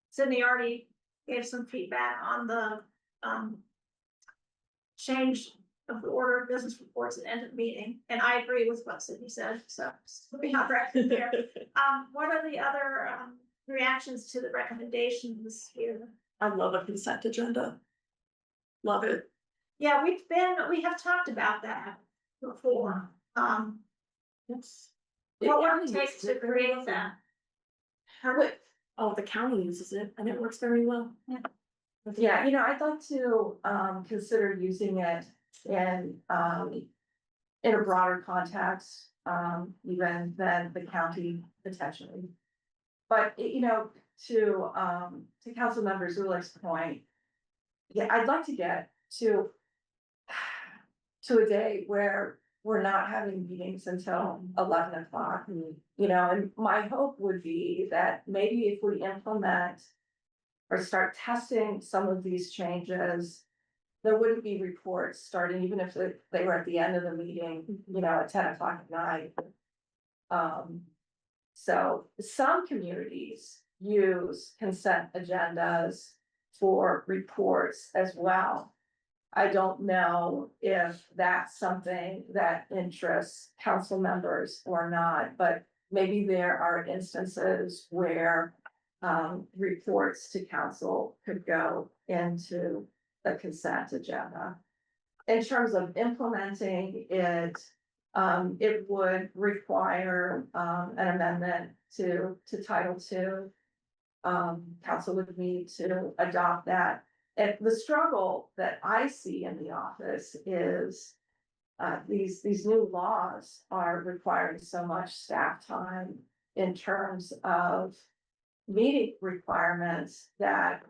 Sydney already gave some feedback on the change of the order of business reports at end of meeting, and I agree with what Sydney said, so we have record there. What are the other reactions to the recommendations here? I love a consent agenda. Love it. Yeah, we have talked about that before. It's. What would it take to create that? Oh, the county uses it and it works very well. Yeah, you know, I'd like to consider using it in a broader context, even than the county potentially. But you know, to council member Zulik's point, yeah, I'd like to get to a day where we're not having meetings until 11 o'clock. You know, and my hope would be that maybe if we implement or start testing some of these changes, there wouldn't be reports starting, even if they were at the end of the meeting, you know, at 10 o'clock at night. So some communities use consent agendas for reports as well. I don't know if that's something that interests council members or not, but maybe there are instances where reports to council could go into the consent agenda. In terms of implementing it, it would require an amendment to Title II. Council would need to adopt that. And the struggle that I see in the office is these new laws are requiring so much staff time in terms of meeting requirements that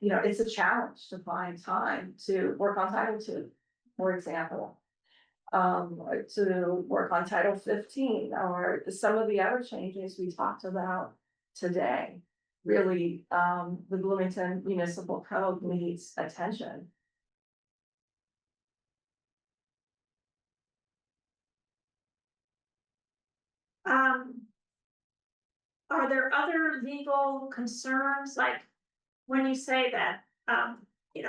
it's a challenge to find time to work on Title II, for example. To work on Title 15 or some of the other changes we talked about today. Really, the Bloomington Municipal Code needs attention. Are there other legal concerns, like when you say that,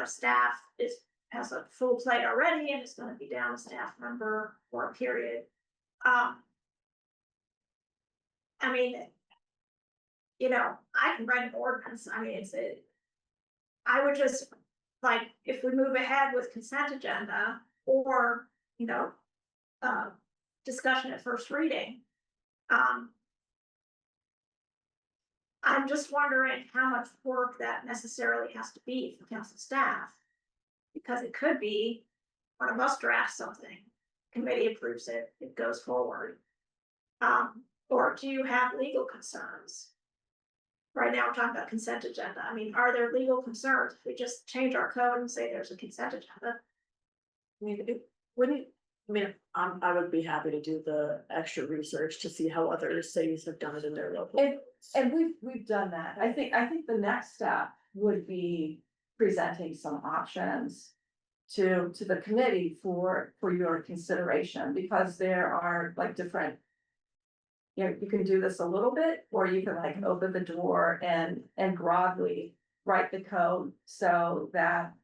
staff has a full plate already and it's gonna be down a staff member for a period? I mean, I can write an ordinance, I mean, I would just, like, if we move ahead with consent agenda or, discussion at first reading. I'm just wondering how much work that necessarily has to be for council staff. Because it could be, one of us drafts something, committee approves it, it goes forward. Or do you have legal concerns? Right now, we're talking about consent agenda. I mean, are there legal concerns? If we just change our code and say there's a consent agenda? I mean, I would be happy to do the extra research to see how other cities have done it in their local. And we've done that. I think the next step would be presenting some options to the committee for your consideration, because there are like different. You can do this a little bit, or you can like open the door and broadly write the code so that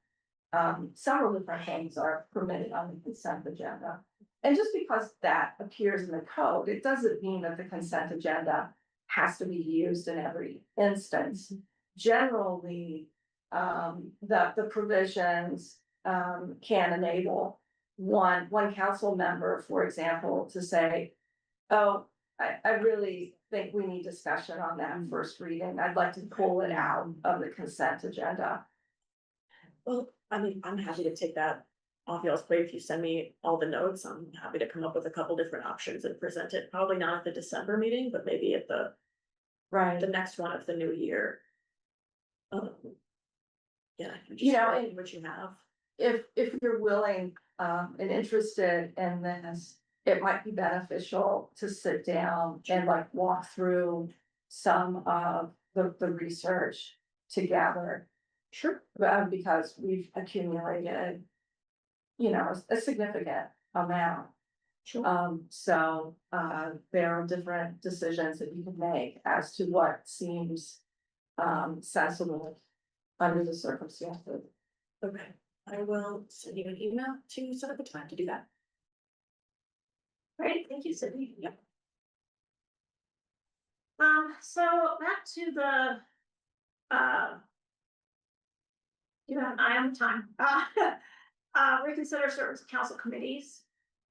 several different things are permitted on the consent agenda. And just because that appears in the code, it doesn't mean that the consent agenda has to be used in every instance. Generally, the provisions can enable one council member, for example, to say, oh, I really think we need discussion on that first reading. I'd like to pull it out of the consent agenda. Well, I mean, I'm happy to take that off y'all's plate. If you send me all the notes, I'm happy to come up with a couple different options and present it. Probably not at the December meeting, but maybe at the next one of the new year. Yeah, and what you have. If you're willing and interested in this, it might be beneficial to sit down and like walk through some of the research together. Sure. Because we've accumulated, a significant amount. Sure. So there are different decisions that you can make as to what seems sensible under the circumstances. Okay, I will send you an email to set up a time to do that. Great, thank you, Sydney. Yep. So back to the, you have an eye on the time. Reconsider certain council committees.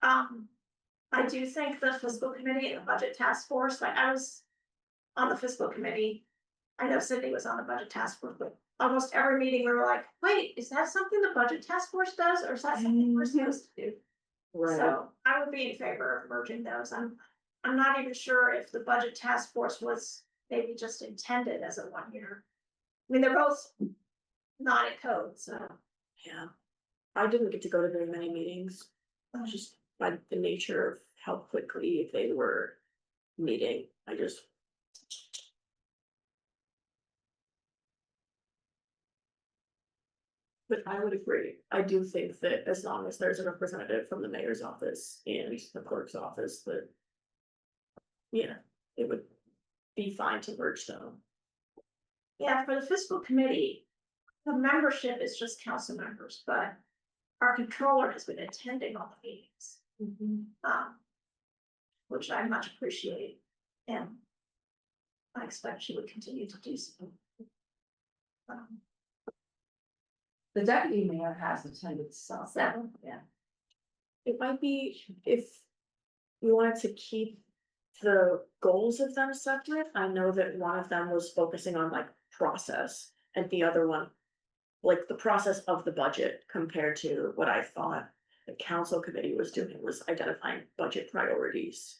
I do think the fiscal committee and the budget task force, like I was on the fiscal committee. I know Sydney was on the budget task force, but almost every meeting we were like, wait, is that something the budget task force does, or is that something we're supposed to do? Right. So I would be in favor of merging those. I'm not even sure if the budget task force was maybe just intended as a 1 year. I mean, they're both not in code, so. Yeah, I didn't get to go to very many meetings, just by the nature of how quickly they were meeting. But I would agree. I do think that as long as there's a representative from the mayor's office and the clerk's office, that, it would be fine to merge them. Yeah, for the fiscal committee, the membership is just council members, but our controller has been attending all the meetings. Which I much appreciate, and I expect she would continue to do so. The deputy mayor has attended some. So, yeah. It might be if we wanted to keep the goals of them separate. I know that one of them was focusing on like process and the other one, like the process of the budget compared to what I thought the council committee was doing was identifying budget priorities.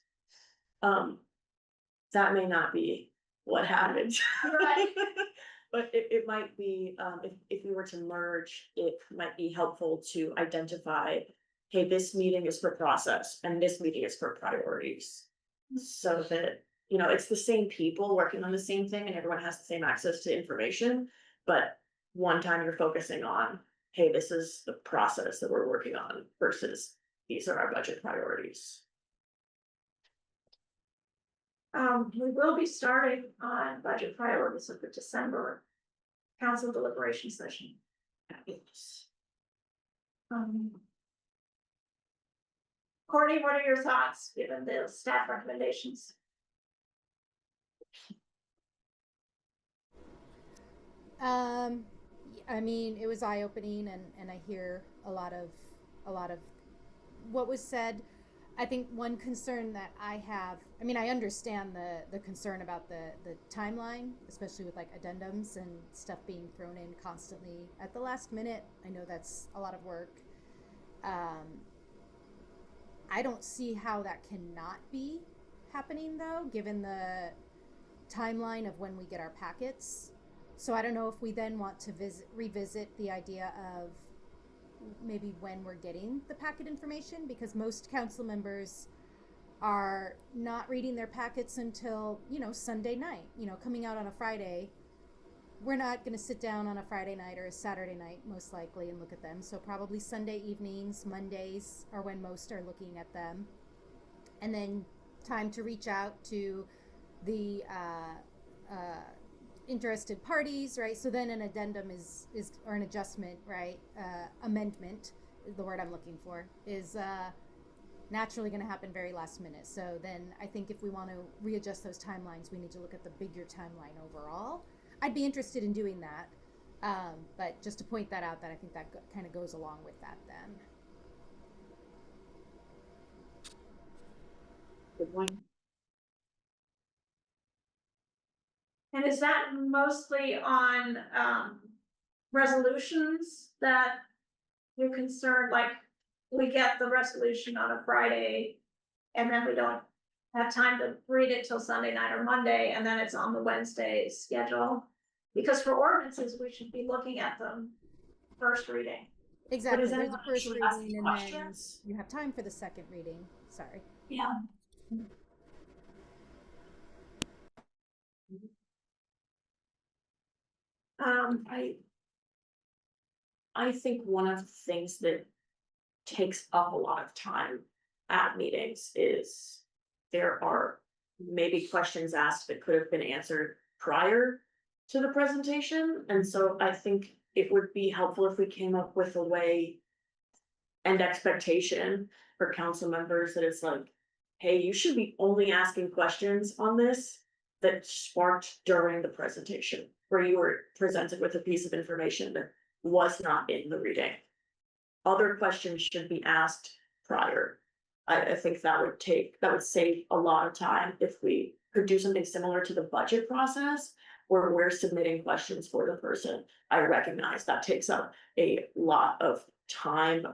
That may not be what happened. Right. But it might be, if we were to merge, it might be helpful to identify, hey, this meeting is for process and this meeting is for priorities. So that, you know, it's the same people working on the same thing and everyone has the same access to information. But one time you're focusing on, hey, this is the process that we're working on versus these are our budget priorities. We will be starting on budget priorities of the December council deliberation session. Courtney, what are your thoughts, given the staff recommendations? I mean, it was eye-opening, and I hear a lot of what was said. I think one concern that I have, I mean, I understand the concern about the timeline, especially with like addendums and stuff being thrown in constantly at the last minute. I know that's a lot of work. I don't see how that cannot be happening though, given the timeline of when we get our packets. So I don't know if we then want to revisit the idea of maybe when we're getting the packet information, because most council members are not reading their packets until, you know, Sunday night, you know, coming out on a Friday. We're not going to sit down on a Friday night or a Saturday night, most likely, and look at them. So probably Sunday evenings, Mondays are when most are looking at them. And then time to reach out to the interested parties, right? So then an addendum is or an adjustment, right? Amendment is the word I'm looking for, is naturally going to happen very last minute. So then I think if we want to readjust those timelines, we need to look at the bigger timeline overall. I'd be interested in doing that, but just to point that out, that I think that kind of goes along with that then. Good point. And is that mostly on resolutions that you're concerned, like we get the resolution on a Friday and then we don't have time to read it till Sunday night or Monday, and then it's on the Wednesday schedule? Because for ordinances, we should be looking at them first reading. Exactly. is There's anyone a first actually reading asking and questions? then you have time for the second reading. Sorry. Yeah. I think one of the things that takes up a lot of time at meetings is there are maybe questions asked that could have been answered prior to the presentation. And so I think it would be helpful if we came up with a way and expectation for council members that it's like, hey, you should be only asking questions on this that sparked during the presentation, where you were presented with a piece of information that was not in the reading. Other questions should be asked prior. I think that would save a lot of time if we could do something similar to the budget process, where we're submitting questions for the person. I recognize that takes up a lot of time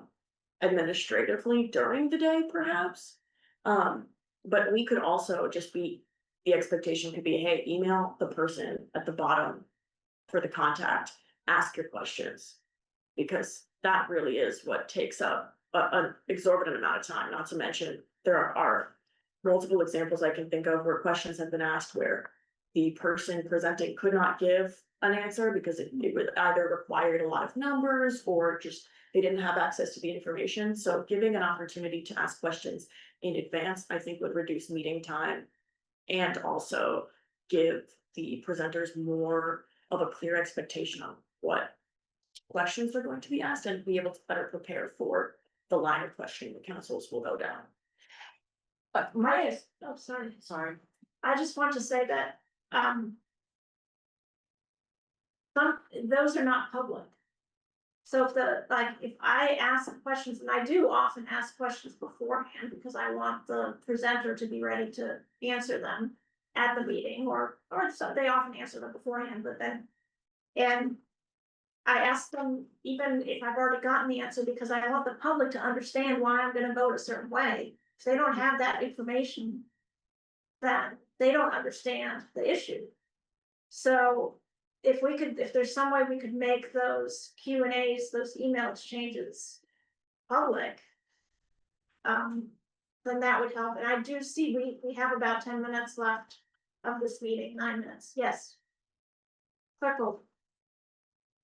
administratively during the day, perhaps. But we could also just be, the expectation could be, hey, email the person at the bottom for the contact, ask your questions. Because that really is what takes up an exorbitant amount of time, not to mention there are multiple examples I can think of where questions have been asked where the person presenting could not give an answer because it would either required a lot of numbers or just they didn't have access to the information. So giving an opportunity to ask questions in advance, I think would reduce meeting time and also give the presenters more of a clear expectation on what questions they're going to be asked and be able to better prepare for the line of questioning the councils will go down. But Oh, sorry. sorry, I just want to say that, those are not public. So if I ask questions, and I do often ask questions beforehand because I want the presenter to be ready to answer them at the meeting, or so they often answer them beforehand, but then, and I ask them even if I've already gotten the answer, because I want the public to understand why I'm gonna vote a certain way. If they don't have that information, then they don't understand the issue. So if there's some way we could make those Q&As, those email exchanges public, then that would help. And I do see we have about 10 minutes left of this meeting, 9 minutes. Yes. Clerk Gold.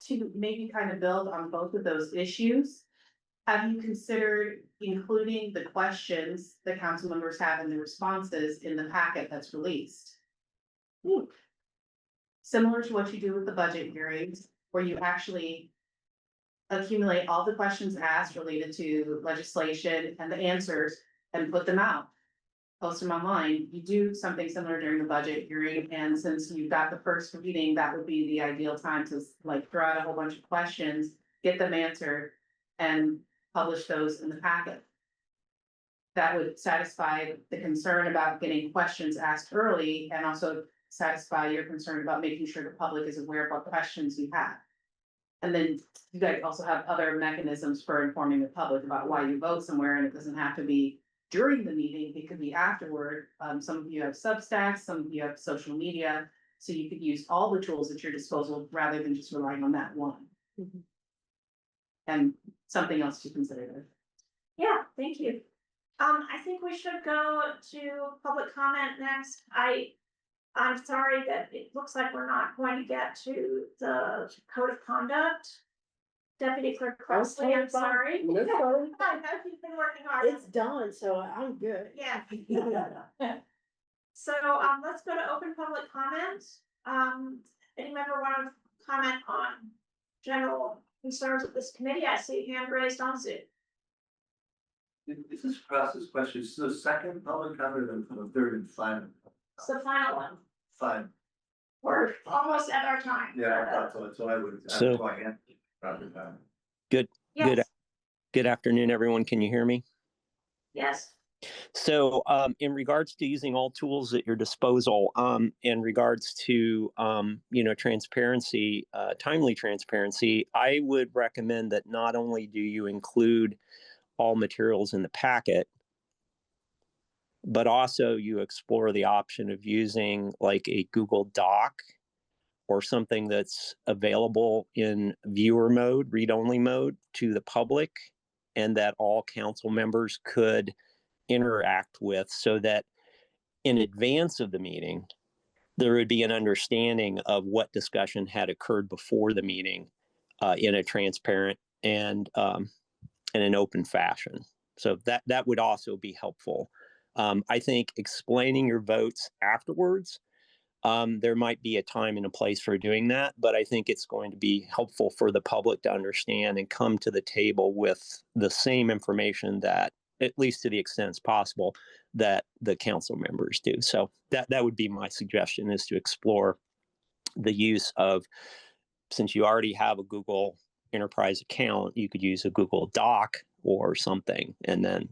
To maybe kind of build on both of those issues, have you considered including the questions the council members have and the responses in the packet that's released? Similar to what you do with the budget hearings, where you actually accumulate all the questions asked related to legislation and the answers and put them out. Post them online. You do something similar during the budget hearing, and since you got the first reading, that would be the ideal time to like throw out a whole bunch of questions, get them answered, and publish those in the packet. That would satisfy the concern about getting questions asked early, and also satisfy your concern about making sure the public is aware of what questions you have. And then you guys also have other mechanisms for informing the public about why you vote somewhere, and it doesn't have to be during the meeting, it could be afterward. Some of you have Substacks, some of you have social media, so you could use all the tools at your disposal rather than just relying on that one. And something else to consider there. Yeah, thank you. I think we should go to public comment next. I'm sorry that it looks like we're not going to get to the code of conduct. Deputy Clerk Crossley, I'm sorry. I know you've been working hard. It's done, so I'm good. Yeah. So, let's go to open public comment. Any member want to comment on general concerns of this committee? I see a hand raised on Zoom. Is this process question, so the second public comment and the third and final? It's the final one. Fine, We're almost at our time. yeah, I thought so, I would. So- Good, Yes, good afternoon, everyone. Can you hear me? yes. So, in regards to using all tools at your disposal, in regards to, transparency, timely transparency, I would recommend that not only do you include all materials in the packet, but also you explore the option of using like a Google Doc or something that's available in viewer mode, read-only mode to the public, and that all council members could interact with, so that in advance of the meeting, there would be an understanding of what discussion had occurred before the meeting in a transparent and in an open fashion. So that would also be helpful. I think explaining your votes afterwards, there might be a time and a place for doing that, but I think it's going to be helpful for the public to understand and come to the table with the same information that, at least to the extent it's possible, that the council members do. So that would be my suggestion, is to explore the use of, since you already have a Google Enterprise account, you could use a Google Doc or something, and then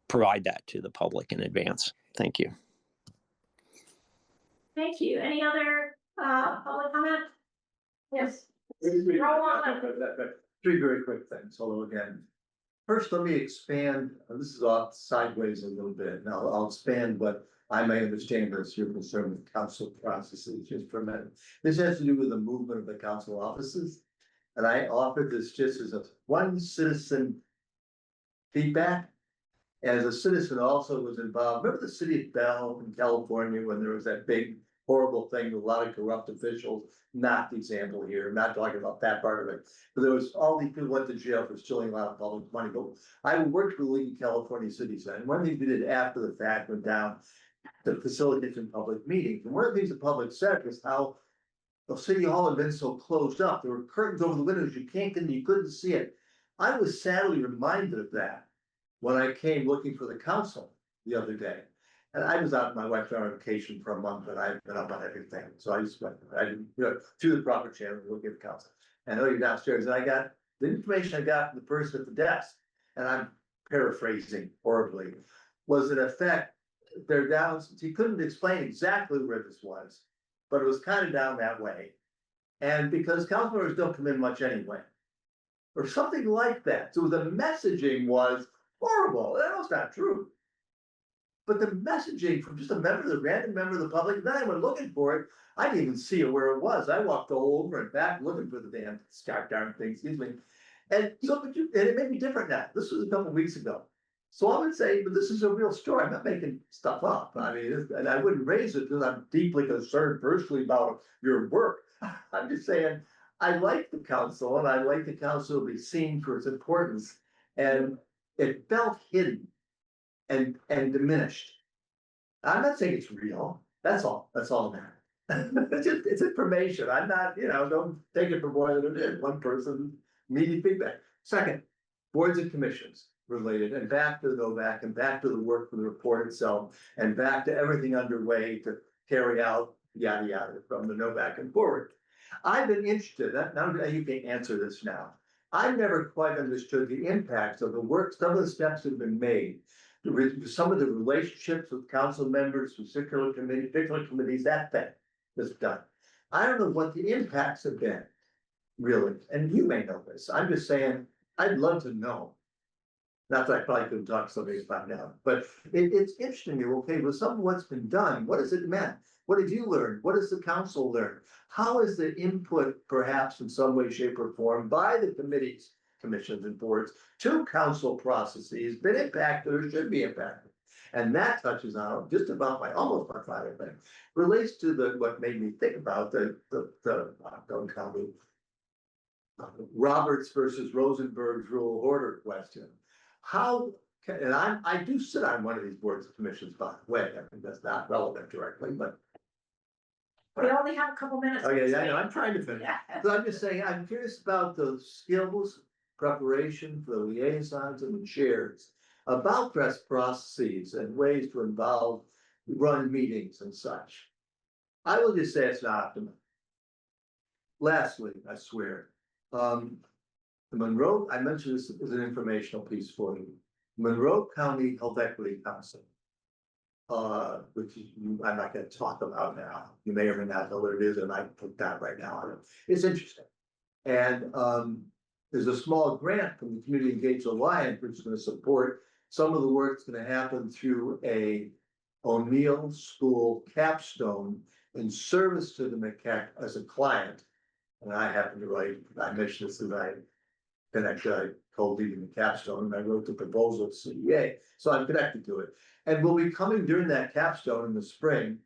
provide that to the public in advance. Thank you. Thank you. Any other public comment? Yes. Three Roll on. very quick things, although again, first, let me expand, this is off sideways a little bit, and I'll expand what I may understand as your concern with council processes just for a minute. This has to do with the movement of the council offices. And I offered this just as a one citizen feedback. As a citizen also was involved, remember the city of Bell in California when there was that big horrible thing with a lot of corrupt officials? Not the example here, I'm not talking about that part of it. But there was, all these people went to jail for stealing a lot of public money. But I worked with the League of California Cities, and one thing we did after the fact went down to facilitate some public meetings. And one of the things the public said was how the city hall had been so closed up, there were curtains over the windows, you couldn't see it. I was sadly reminded of that when I came looking for the council the other day. And I was out, my wife was on vacation for a month, and I've been up on everything, so I just went, I didn't, through the proper channel, looking at the council. And I know you're downstairs, and I got, the information I got from the person at the desk, and I'm paraphrasing horribly, was in effect, they're down, he couldn't explain exactly where this was, but it was kind of down that way. And because council members don't come in much anyway, or something like that, so the messaging was horrible, that was not true. But the messaging from just a random member of the public, then I went looking for it, I didn't even see it where it was, I walked all over and back looking for the damn thing, excuse me. And so, and it made me different now, this was a couple of weeks ago. So I would say, but this is a real story, I'm not making stuff up, I mean, and I wouldn't raise it because I'm deeply concerned personally about your work. I'm just saying, I like the council and I like the council to be seen for its importance. And it felt hidden and diminished. I'm not saying it's real, that's all that matters. It's information, I'm not, don't take it for more than it is, one person, media feedback. Second, boards and commissions related, and back to the NOVAC, and back to the work for the report itself, and back to everything underway to carry out yada yada from the NOVAC and forward. I've been interested, now you can answer this now. I've never quite understood the impacts of the work, some of the steps that have been made, some of the relationships with council members, particular committees, that thing that's done. I don't know what the impacts have been, really, and you may know this, I'm just saying, I'd love to know. Not that I probably couldn't talk to somebody to find out, but it's interesting to me, okay, with some of what's been done, what has it meant? What have you learned? What has the council learned? How is the input, perhaps in some way, shape, or form, by the committees, commissions, and boards to council processes been impacted or should be impacted? And that touches on just about almost my final thing, relates to what made me think about don't tell me, Roberts versus Rosenberg's rule of order question. And I do sit on one of these boards and commissions, by the way, I mean, that's not relevant directly, but. We only have a couple minutes. Okay, I know, I'm trying to finish. Yeah. So I'm just saying, I'm curious about the skills, preparation for the liaisons and the chairs, about best processes and ways to run meetings and such. I will just say it's not optimal. Lastly, I swear, the Monroe, I mentioned this as an informational piece for you. Monroe County Health Equity Council, which I'm not going to talk about now. You may or may not know what it is, and I put that right now on it. It's interesting. And there's a small grant from the Community Engaged Alliance, which is going to support some of the work that's going to happen through a O'Neill School capstone in service to the McKeck as a client. And I happen to write, I mentioned this as I co-leading the capstone, and I wrote the proposal to CEA, so I'm connected to it. And we'll be coming during that capstone in the spring,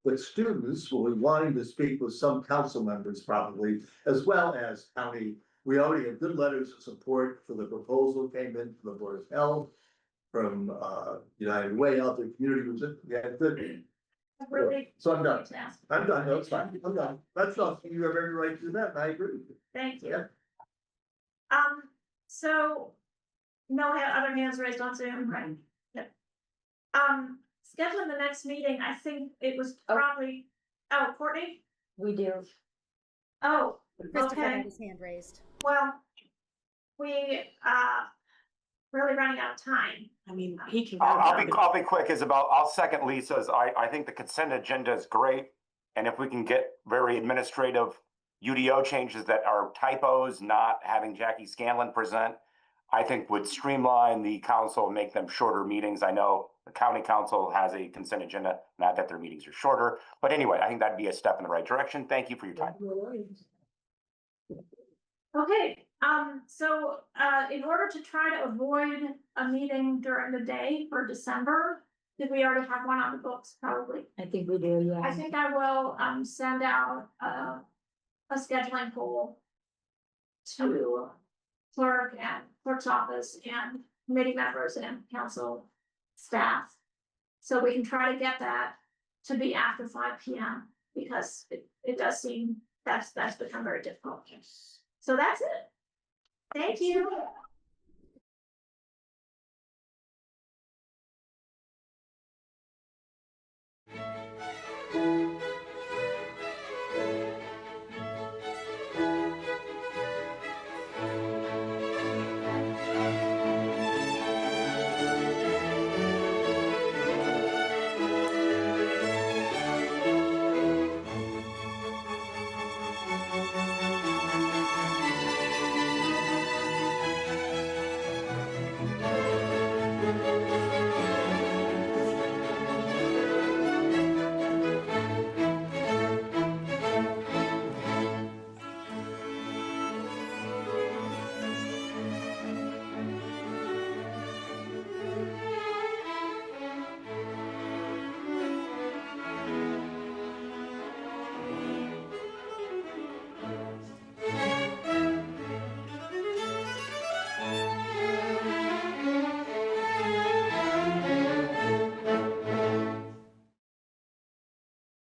but students will be wanting to speak with some council members probably, as well as county. We already have good letters of support for the proposal, came in from the Board of Health, from United Way out there, community was good. Really. So I'm done. Fantastic. I'm done, no, it's fine, I'm done. That's all, you have every right to do that, and I agree with you. Thank you. Yeah. So no other hands raised on Zoom, right? Yep. Scheduling the next meeting, I think it was probably, Courtney? We do. Oh, Christopher okay, had his hand raised. well, we, really running out of time. I mean, he can. I'll be quick, Isabel. I'll second Lisa's. I think the consent agenda is great. And if we can get very administrative UDO changes that are typos, not having Jackie Scanlon present, I think would streamline the council and make them shorter meetings. I know the county council has a consent agenda, not that their meetings are shorter, but anyway, I think that'd be a step in the right direction. Thank you for your time. Okay, so, in order to try to avoid a meeting during the day for December, did we already have one on the books, probably? I think we do, yeah. I think I will, send out, a scheduling poll to clerk and clerk's office and committee members and council staff. So we can try to get that to be after 5 p.m. because it does seem that's become very difficult. So that's it. Thank you.